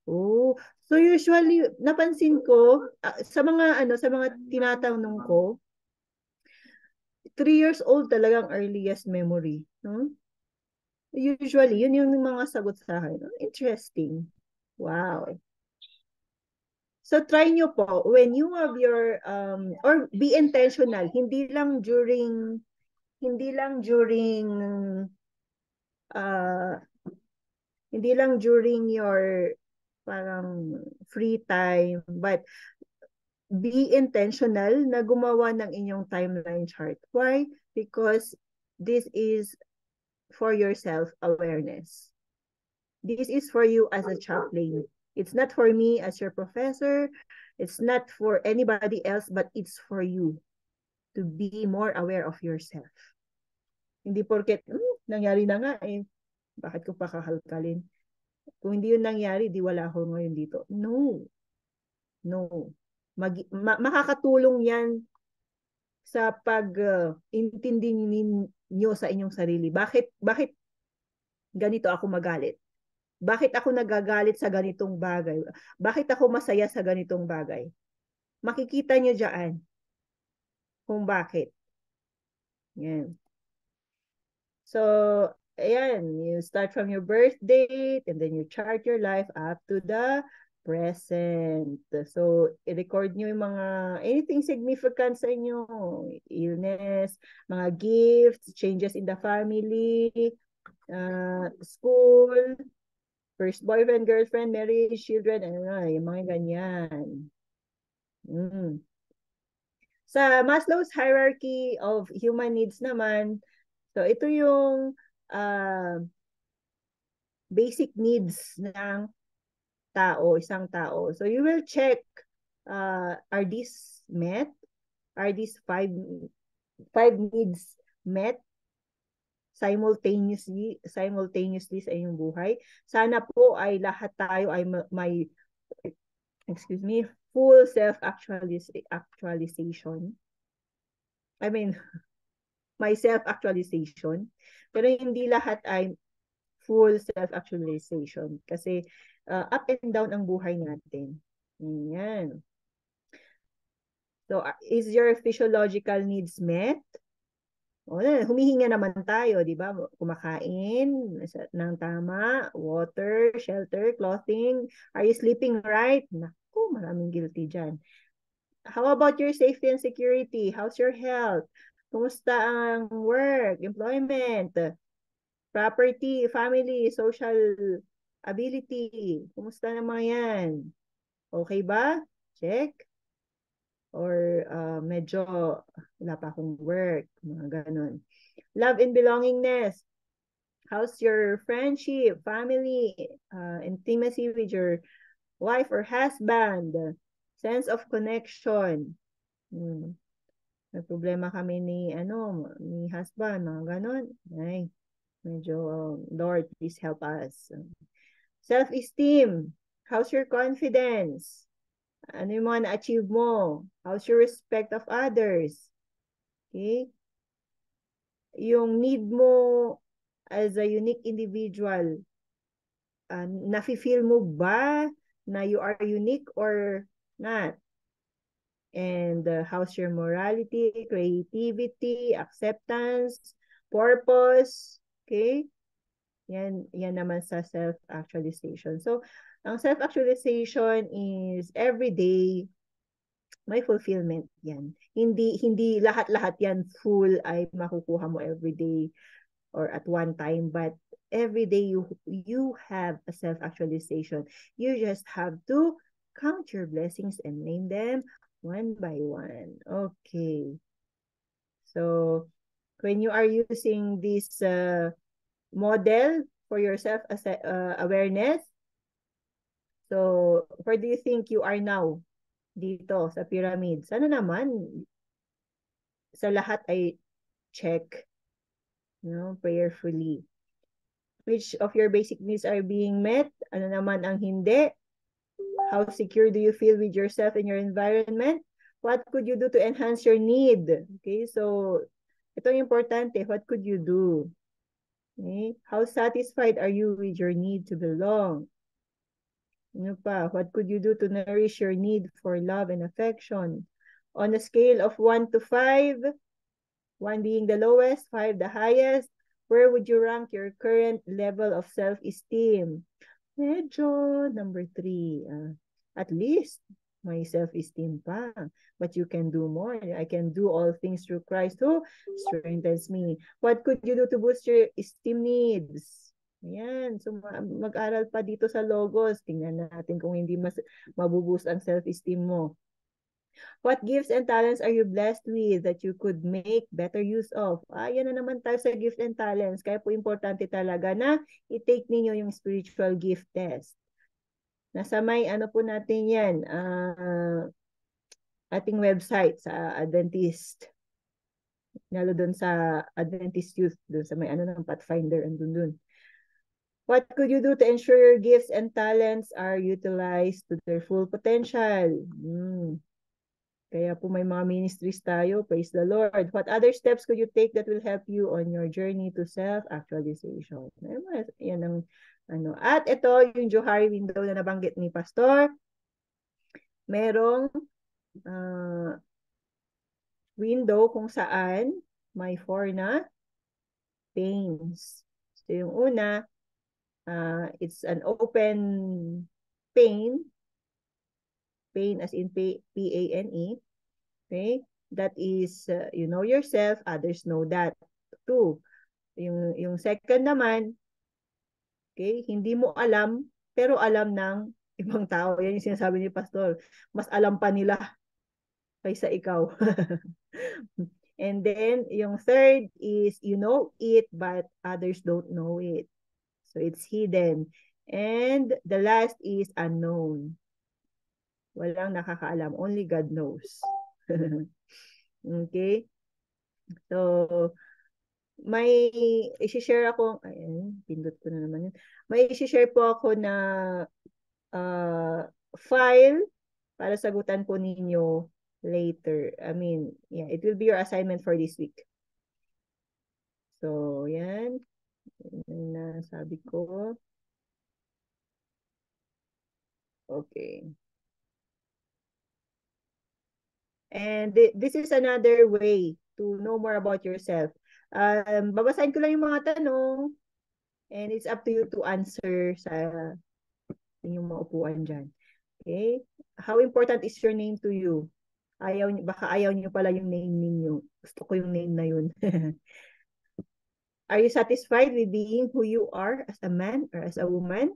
Oh, so usually napansin ko sa mga tinatanong ko, 3 years old talagang earliest memory, no? Usually, yun yung mga sagot sa akin. Interesting. Wow. So try nyo po, when you have your, or be intentional, hindi lang during, uh, hindi lang during your parang free time, but be intentional na gumawa ng inyong timeline chart. Why? Because this is for your self-awareness. This is for you as a chaplain. It's not for me as your professor. It's not for anybody else, but it's for you to be more aware of yourself. Hindi porket, nangyari na nga eh. Bakit ko pa kahalkalin? Kung hindi yun nangyari, di wala ako ngayon dito. No. No. Makakatulong yan sa pag-intindi ninyo sa inyong sarili. Bakit ganito ako magalit? Bakit ako nagagalit sa ganitong bagay? Bakit ako masaya sa ganitong bagay? Makikita nyo dyan kung bakit. Yan. So, ayan, you start from your birth date and then you chart your life up to the present. So, i-record nyo yung mga anything significant sa inyo. Illness, mga gifts, changes in the family, school, first boyfriend, girlfriend, marriage, children, yung mga ganyan. Sa Maslow's hierarchy of human needs naman, so ito yung basic needs ng isang tao. So you will check, are these met? Are these five needs met simultaneously sa inyong buhay? Sana po ay lahat tayo ay may full self-actualization. I mean, my self-actualization. Pero hindi lahat ay full self-actualization. Kasi up and down ang buhay natin. Yan. So, is your physiological needs met? Humihinga naman tayo, di ba? Kumakain ng tama, water, shelter, clothing. Are you sleeping right? Naku, maraming guilty dyan. How about your safety and security? How's your health? Kumusta ang work, employment, property, family, social ability? Kumusta na mga yan? Okay ba? Check. Or medyo wala pa akong work, mga ganun. Love and belongingness. How's your friendship, family, intimacy with your wife or husband? Sense of connection. May problema kami ni husband, mga ganun. Ay, medyo, Lord, please help us. Self-esteem. How's your confidence? Ano yung mga na-achieve mo? How's your respect of others? Okay? Yung need mo as a unique individual, nafe-feel mo ba na you are unique or not? And how's your morality, creativity, acceptance, purpose? Okay? Yan naman sa self-actualization. So, ang self-actualization is everyday may fulfillment yan. Hindi lahat-lahat yan full ay makukuha mo everyday or at one time, but every day you have a self-actualization. You just have to count your blessings and name them one by one. Okay. So, when you are using this model for your self-awareness, so where do you think you are now? Dito sa pyramid. Sana naman sa lahat ay check, prayerfully. Which of your basic needs are being met? Ano naman ang hindi? How secure do you feel with yourself and your environment? What could you do to enhance your need? Okay, so ito yung importante. What could you do? Okay? How satisfied are you with your need to belong? Ano pa? What could you do to nourish your need for love and affection? On a scale of 1 to 5, 1 being the lowest, 5 the highest, where would you rank your current level of self-esteem? Medyo number 3. At least, may self-esteem pa. But you can do more. I can do all things through Christ who strengthens me. What could you do to boost your esteem needs? Ayan. So, mag-aral pa dito sa Logos. Tingnan natin kung hindi mabuboost ang self-esteem mo. What gifts and talents are you blessed with that you could make better use of? Yan na naman tayo sa gift and talents. Kaya po importante talaga na i-take ninyo yung spiritual gift test. Nasa may po natin yan, ating website sa Adventist. Lalo doon sa Adventist Youth, doon sa may ng Pathfinder, andun dun. What could you do to ensure your gifts and talents are utilized to their full potential? Kaya po may mga ministries tayo, praise the Lord. What other steps could you take that will help you on your journey to self-actualization? Yan ang At ito, yung Johari window na nabanggit ni Pastor. Merong window kung saan may 4 na panes. So yung una, it's an open pane. Pane as in P-A-N-E. Okay? That is, you know yourself, others know that too. Yung second naman, okay, hindi mo alam, pero alam ng ibang tao. Yan yung sinasabi ni Pastor. Mas alam pa nila kaysa ikaw. And then, yung third is, you know it, but others don't know it. So, it's hidden. And the last is unknown. Walang nakakaalam. Only God knows. Okay? So, may i-share ako, ayan, pindot ko na naman yun. May i-share po ako na file para sagutan po ninyo later. I mean, yeah, it will be your assignment for this week. So, yan. Yan sabi ko. Okay. And this is another way to know more about yourself. Babasahin ko lang yung mga tanong and it's up to you to answer sa inyong mga upuan dyan. Okay? How important is your name to you? Baka ayaw niyo pala yung name ninyo. Gusto ko yung name na yun. Are you satisfied with being who you are as a man or as a woman?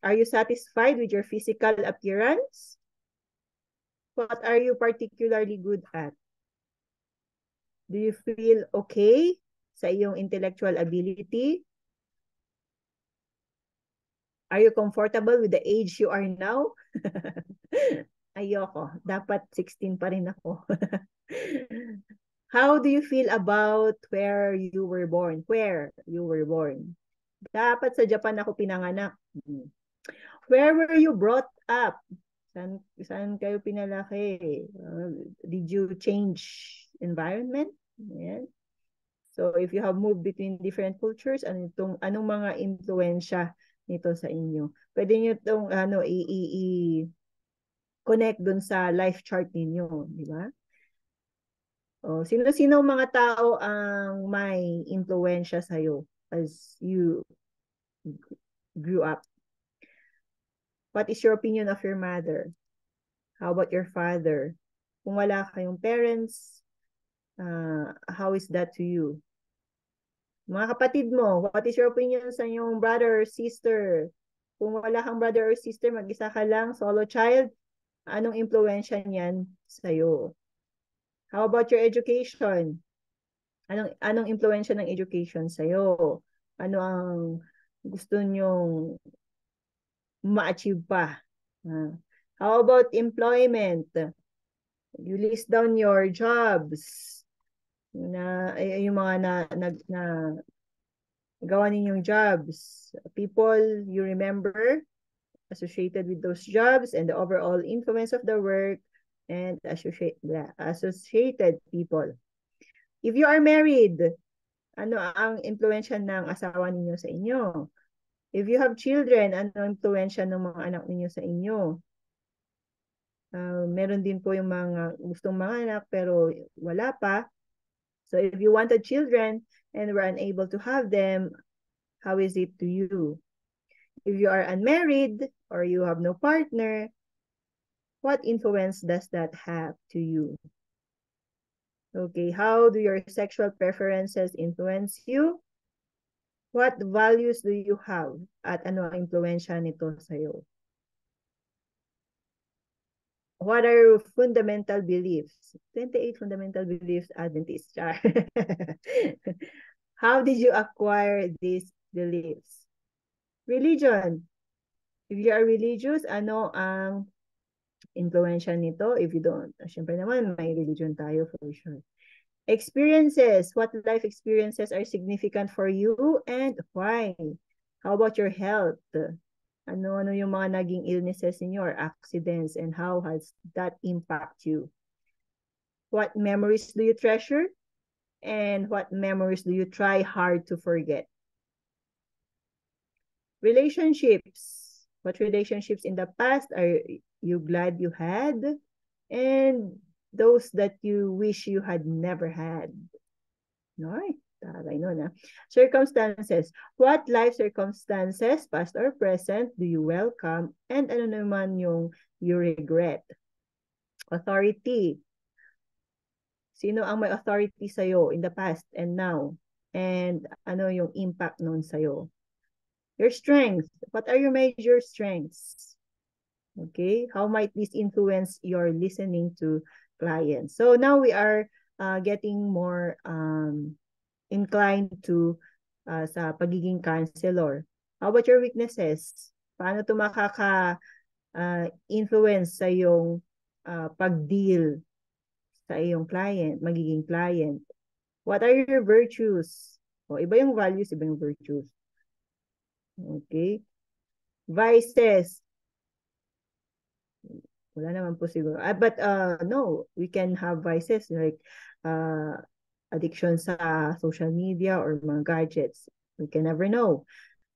Are you satisfied with your physical appearance? What are you particularly good at? Do you feel okay sa iyong intellectual ability? Are you comfortable with the age you are now? Ayoko. Dapat 16 pa rin ako. How do you feel about where you were born? Where you were born? Dapat sa Japan ako pinanganak. Where were you brought up? Saan kayo pinalaki? Did you change environment? Yan. So if you have moved between different cultures, anong mga influensya nito sa inyo? Pwede nyo itong connect dun sa life chart ninyo, di ba? O, sino-sino mga tao ang may influensya sa'yo as you grew up? What is your opinion of your mother? How about your father? Kung wala kayong parents, how is that to you? Mga kapatid mo, what is your opinion sa inyong brother or sister? Kung wala kang brother or sister, mag-isa ka lang, solo child, anong impluensya niyan sa'yo? How about your education? Anong impluensya ng education sa'yo? Ano ang gusto nyong ma-achieve pa? How about employment? You list down your jobs. Yung mga na gawa ninyong jobs. People you remember associated with those jobs and the overall influence of the work and associated people. If you are married, ano ang impluensya ng asawa ninyo sa inyo? If you have children, ano ang impluensya ng mga anak ninyo sa inyo? Meron din po yung mga gustong mga anak pero wala pa. So if you wanted children and were unable to have them, how is it to you? If you are unmarried or you have no partner, what influence does that have to you? Okay, how do your sexual preferences influence you? What values do you have? At ano ang impluensya nito sa'yo? What are your fundamental beliefs? 28 fundamental beliefs, Adventist. How did you acquire these beliefs? Religion. If you are religious, ano ang influensya nito? If you don't, syempre naman, may religion tayo for sure. Experiences. What life experiences are significant for you and why? How about your health? Ano yung mga naging illnesses ninyo or accidents and how has that impact you? What memories do you treasure? And what memories do you try hard to forget? Relationships. What relationships in the past are you glad you had? And those that you wish you had never had? No? Taray nun, Circumstances. What life circumstances, past or present, do you welcome? And ano naman yung you regret? Authority. Sino ang may authority sa'yo in the past and now? And ano yung impact nun sa'yo? Your strengths. What are your major strengths? Okay, how might this influence your listening to clients? So now we are getting more inclined to sa pagiging counselor. How about your weaknesses? Paano ito makaka-influence sa iyong pag-deal sa iyong client, magiging client? What are your virtues? O, iba yung values, iba yung virtues. Okay. Vices. Wala naman po siguro. But no, we can have vices like addiction sa social media or mga gadgets. We can never know.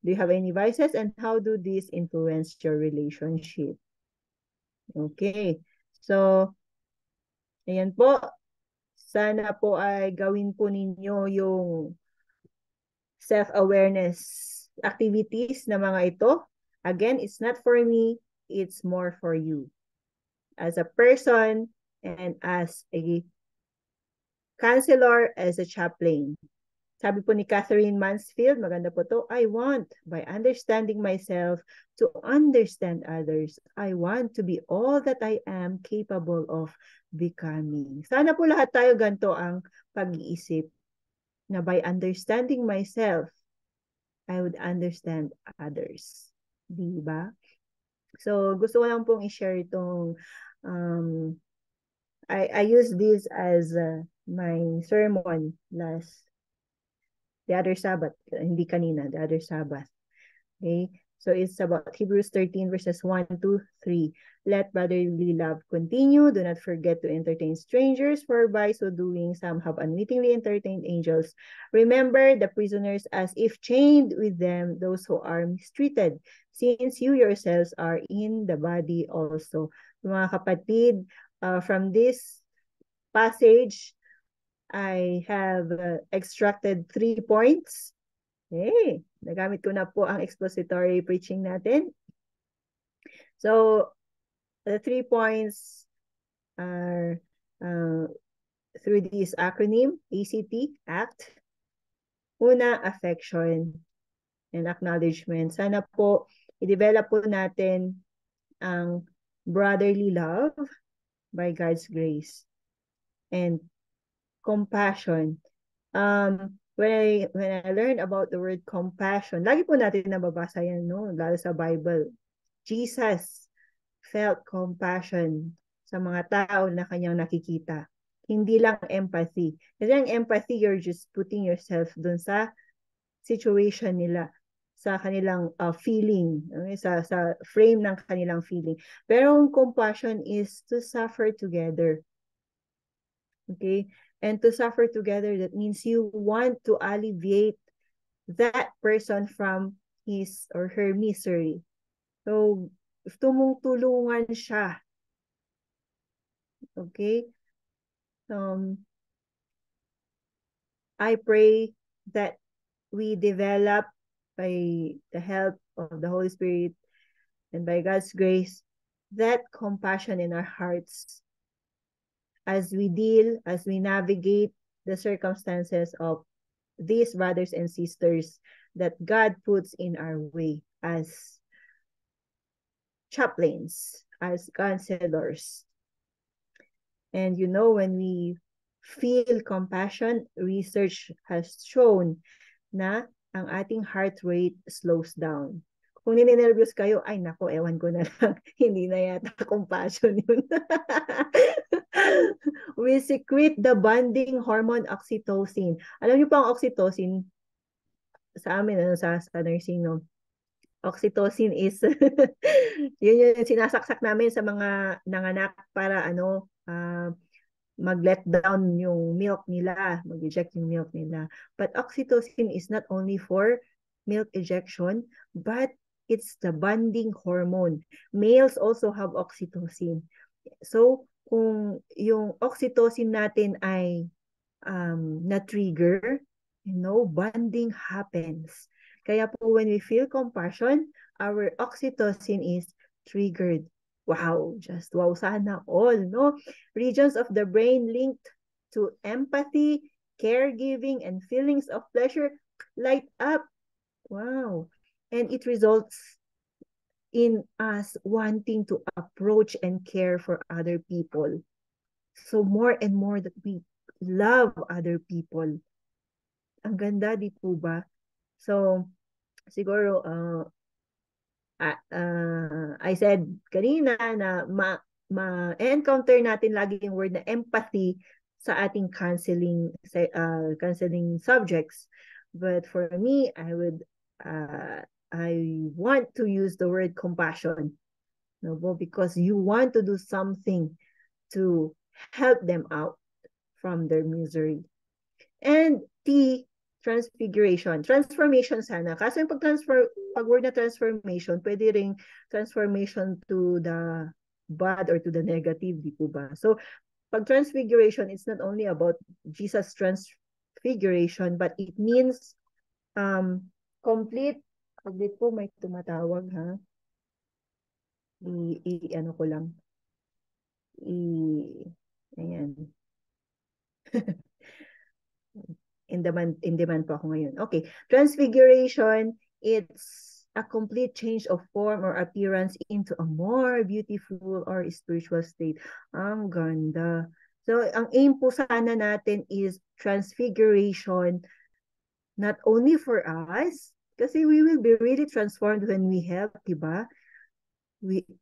Do you have any vices and how do these influence your relationship? Okay. So, ayan po. Sana po ay gawin po ninyo yung self-awareness activities na mga ito. Again, it's not for me. It's more for you. As a person and as a counselor, as a chaplain. Sabi po ni Catherine Mansfield, maganda po to, I want, by understanding myself, to understand others. I want to be all that I am capable of becoming. Sana po lahat tayo ganito ang pag-iisip, na by understanding myself, I would understand others. Diba? So, gusto ko lang pong i-share itong, I use this as my sermon the other Sabbath, hindi kanina, the other Sabbath. Okay? So, it's about Hebrews 13 verses 1 to 3. Let brotherly love continue. Do not forget to entertain strangers, for by so doing, some have unwittingly entertained angels. Remember the prisoners as if chained with them, those who are mistreated, since you yourselves are in the body also. Mga kapatid, from this passage, I have extracted 3 points. Hey, nagamit ko na po ang expository preaching natin. So, the 3 points are through this acronym, ACT, ACT. Una, affection and acknowledgement. Sana po, i-develop po natin ang brotherly love by God's grace. And compassion. When I learned about the word compassion, lagi po natin nababasa yan, no? Lalo sa Bible. Jesus felt compassion sa mga tao na kanyang nakikita. Hindi lang empathy. Kasi ang empathy, you're just putting yourself dun sa situation nila, sa kanilang feeling, sa frame ng kanilang feeling. Pero ang compassion is to suffer together. Okay? And to suffer together, that means you want to alleviate that person from his or her misery. So, gusto mong tulungan siya. Okay? I pray that we develop by the help of the Holy Spirit and by God's grace, that compassion in our hearts as we navigate the circumstances of these brothers and sisters that God puts in our way as chaplains, as counselors. And when we feel compassion, research has shown na ang ating heart rate slows down. Kung nininervyos kayo, ay nako, ewan ko na lang, hindi na yata compassion yun. We secrete the bonding hormone oxytocin. Alam niyo pa ang oxytocin sa amin, sa nursing, no? Oxytocin is, yun yung sinasaksak namin sa mga nanganak para mag-let down yung milk nila, mag-eject yung milk nila. But oxytocin is not only for milk ejection, but it's the bonding hormone. Males also have oxytocin. So, kung yung oxytocin natin ay na-trigger, bonding happens. Kaya po when we feel compassion, our oxytocin is triggered. Wow, just wow sana all, no? Regions of the brain linked to empathy, caregiving, and feelings of pleasure light up. Wow. And it results in us wanting to approach and care for other people. So more and more that we love other people. Ang ganda, di po ba? So, siguro, I said kanina na ma-encounter natin lagi yung word na empathy sa ating counseling subjects. But for me, I want to use the word compassion, because you want to do something to help them out from their misery. And T, transfiguration. Transformation sana. Kaso yung pag word na transformation, pwede ring transformation to the bad or to the negative, di po ba? So, pag transfiguration, it's not only about Jesus' transfiguration, but it means complete. Paglit po, may tumatawag, ha? Ano ko lang. Ayan. in demand po ako ngayon. Okay. Transfiguration, it's a complete change of form or appearance into a more beautiful or spiritual state. Ang ganda. So, ang aim po sana natin is transfiguration, not only for us, kasi we will be really transformed when we help, diba?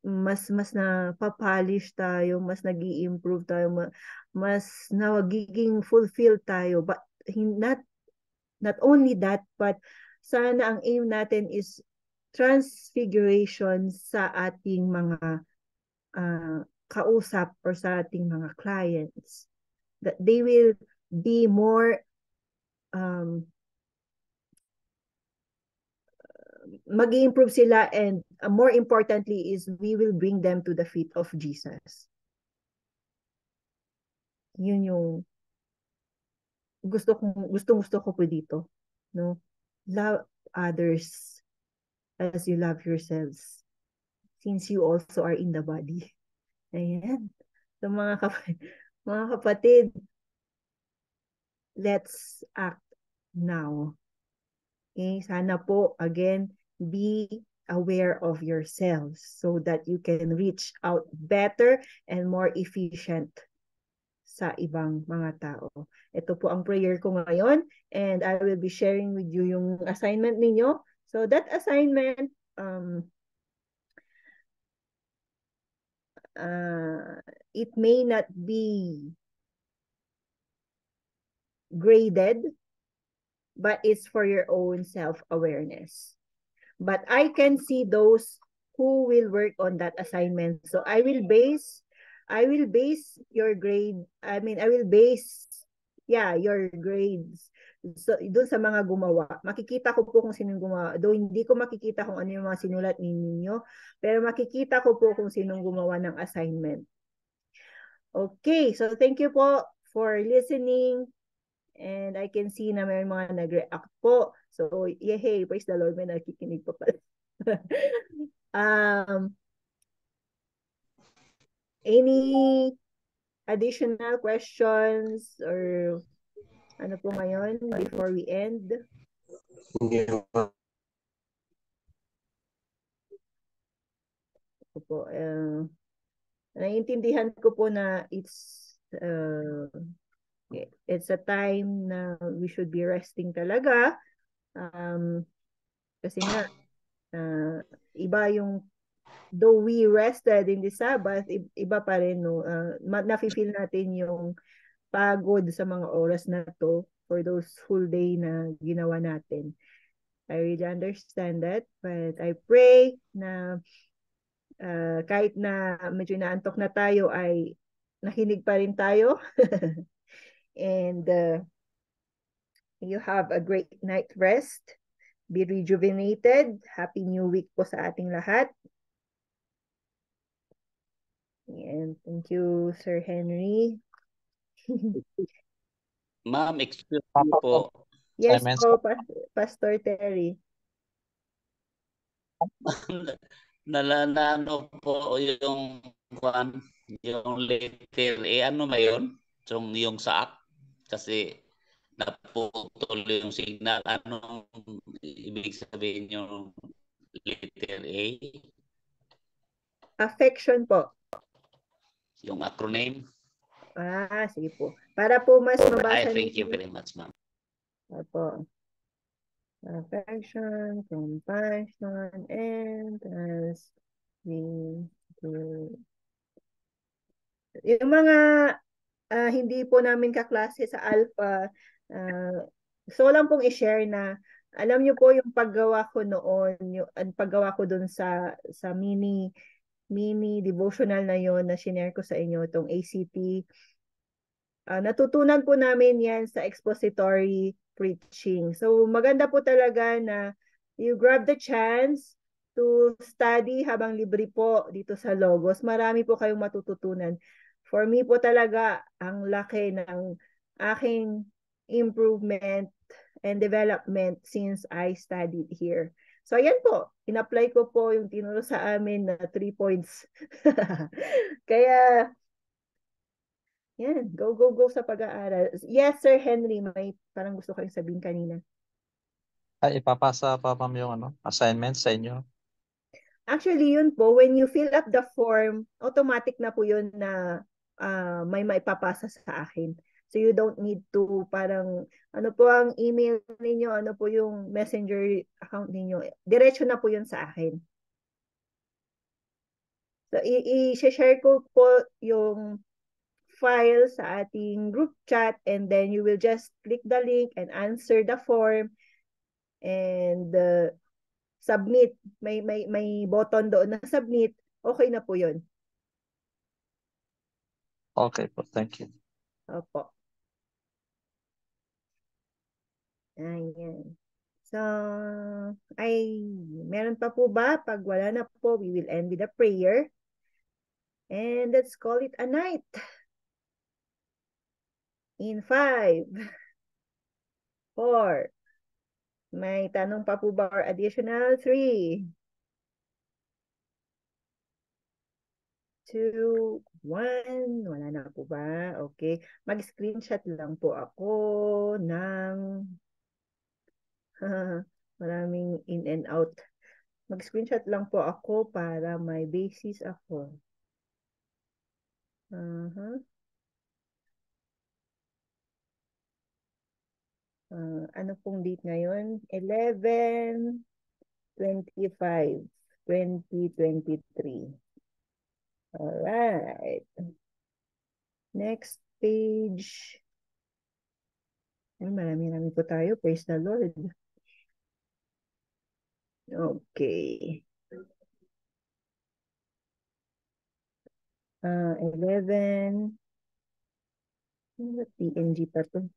Mas na papalish tayo, mas nag-i-improve tayo, mas nagiging fulfilled tayo. But not only that, but sana ang aim natin is transfiguration sa ating mga kausap or sa ating mga clients. That they will be more mag-i-improve sila, and more importantly is we will bring them to the feet of Jesus. Yun yung gusto ko po dito, no? Love others as you love yourselves, since you also are in the body. Ayan. So mga kapatid, let's act now. Okay? Sana po, again, be aware of yourselves so that you can reach out better and more efficient sa ibang mga tao. Ito po ang prayer ko ngayon, and I will be sharing with you yung assignment ninyo. So that assignment, it may not be graded, but it's for your own self-awareness. But I can see those who will work on that assignment. So I will base your grade, I will base your grades. So doon sa mga gumawa, makikita ko po kung sino gumawa. Though hindi ko makikita kung ano yung mga sinulat ninyo, pero makikita ko po kung sino gumawa ng assignment. Okay, so thank you po for listening. And I can see na may mga nag-react po. So, yay, praise the Lord, may nakikinig pa pala. Any additional questions or ano po ngayon before we end? Po, naiintindihan ko po na it's a time na we should be resting talaga. Kasi nga, iba yung, though we rested in the Sabbath, iba pa rin, no? Nafe-feel natin yung pagod sa mga oras na to for those full day na ginawa natin. I really understand that, but I pray na kahit na medyo naantok na tayo, ay nakinig pa rin tayo. And you have a great night rest. Be rejuvenated. Happy New Week po sa ating lahat. And thank you, Sir Henry. Ma'am, excuse me po. Yes po, Pastor Terry. Nalanano po yung letter ano ba yun? Yung saak. Kasi naputol yung signal. Anong ibig sabihin yung letter A? Affection po. Yung acronym? Sige po. Para po mas mabasa. Thank you very much, ma'am. Opo. Affection, compassion, and yung mga hindi po namin kaklase sa Alpha, so lang pong i-share na alam niyo po yung paggawa ko noon, yung paggawa ko dun sa mini devotional na yon na shinare ko sa inyo, itong ACT. Natutunan po namin yan sa expository preaching. So maganda po talaga na you grab the chance to study habang libre po dito sa Logos. Marami po kayong matututunan. For me po talaga, ang laki ng aking improvement and development since I studied here. So ayan po, in-apply ko po yung tinuro sa amin na 3 points. Kaya Yan, go, go, go sa pag-aaral. Yes, Sir Henry, may parang gusto ko rin sabihin kanina. Ay, ipapasa pa ma'am yung assignment sa inyo? Actually, yun po, when you fill up the form, automatic na po yun na may maipapasa sa akin. So you don't need to parang, ano po ang email ninyo, ano po yung messenger account ninyo. Diretso na po yun sa akin. So i-share ko po yung file sa ating group chat and then you will just click the link and answer the form and submit. May button doon na submit. Okay na po yun. Okay po, thank you. Opo. Ayan. So, meron pa po ba? Pag wala na po, we will end with a prayer. And let's call it a night. In 5, 4, may tanong pa po ba or additional? 3, 2, 1. Wala na po ba? Okay. Mag-screenshot lang po ako ng maraming in and out. Mag-screenshot lang po ako para may basis ako. Ano pong date ngayon? 11/25, 2023. Alright. Next page. Ay, marami-rami po tayo. Praise the Lord. Okay. 11. PNG pa to.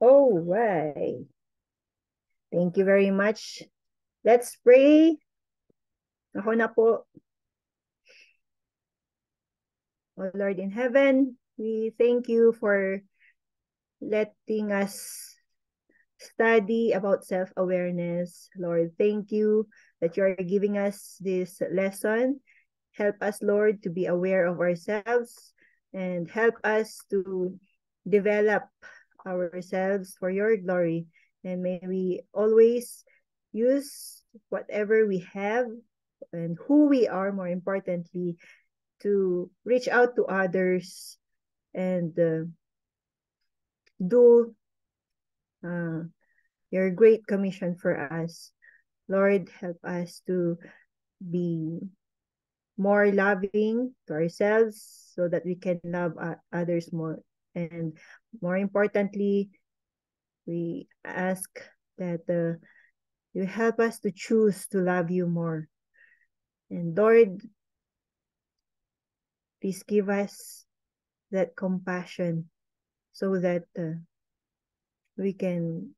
Oh, right. Thank you very much. Let's pray. Ako na po. Oh Lord in heaven, we thank you for letting us study about self-awareness. Lord, thank you that you are giving us this lesson. Help us, Lord, to be aware of ourselves and help us to develop ourselves for your glory. And may we always use whatever we have and who we are, more importantly, to reach out to others and do your great commission for us. Lord, help us to be more loving to ourselves so that we can love others more. And more importantly, we ask that you help us to choose to love you more. And Lord, please give us that compassion so that we can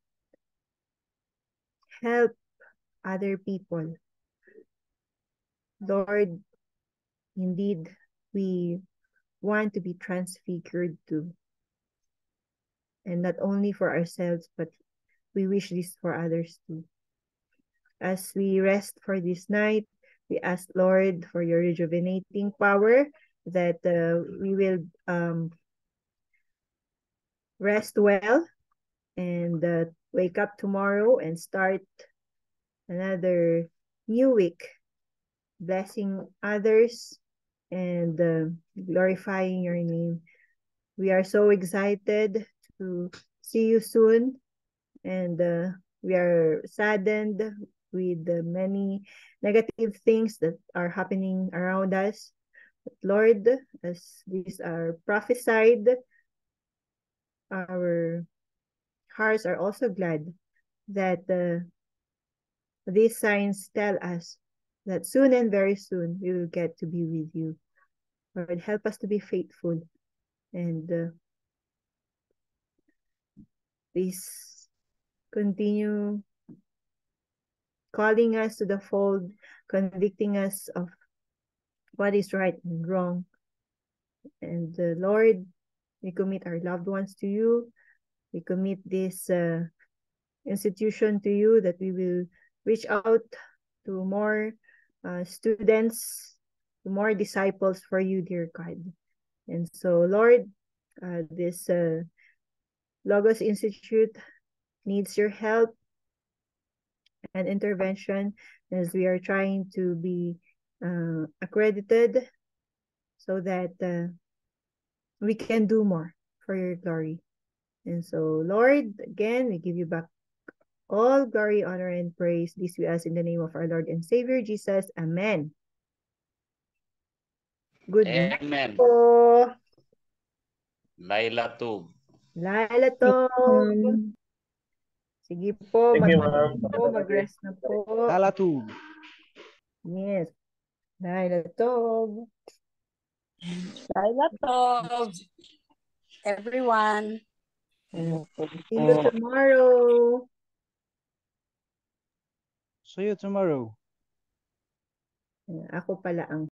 help other people. Lord, indeed, we want to be transfigured too. And not only for ourselves, but we wish this for others too. As we rest for this night, we ask, Lord, for your rejuvenating power that we will rest well and wake up tomorrow and start another new week, blessing others and glorifying your name. We are so excited to see you soon, and we are saddened with the many negative things that are happening around us. But Lord, as these are prophesied, our hearts are also glad that these signs tell us that soon and very soon we will get to be with you. Lord, help us to be faithful and please continue calling us to the fold, convicting us of what is right and wrong. And Lord, we commit our loved ones to you. We commit this institution to you, that we will reach out to more students, to more disciples for you, dear God. And so, Lord, This Logos Institute needs your help and intervention as we are trying to be accredited so that we can do more for your glory. And so, Lord, again, we give you back all glory, honor, and praise. This we ask in the name of our Lord and Savior, Jesus. Amen. Good night Amen. po. Laila Tub. Laila to. Sige po, Thank you, ma'am. mag-rest na po. Lalatug. Yes. Laila to. Laila Tov, everyone. See you tomorrow. See you tomorrow. Ako pala ang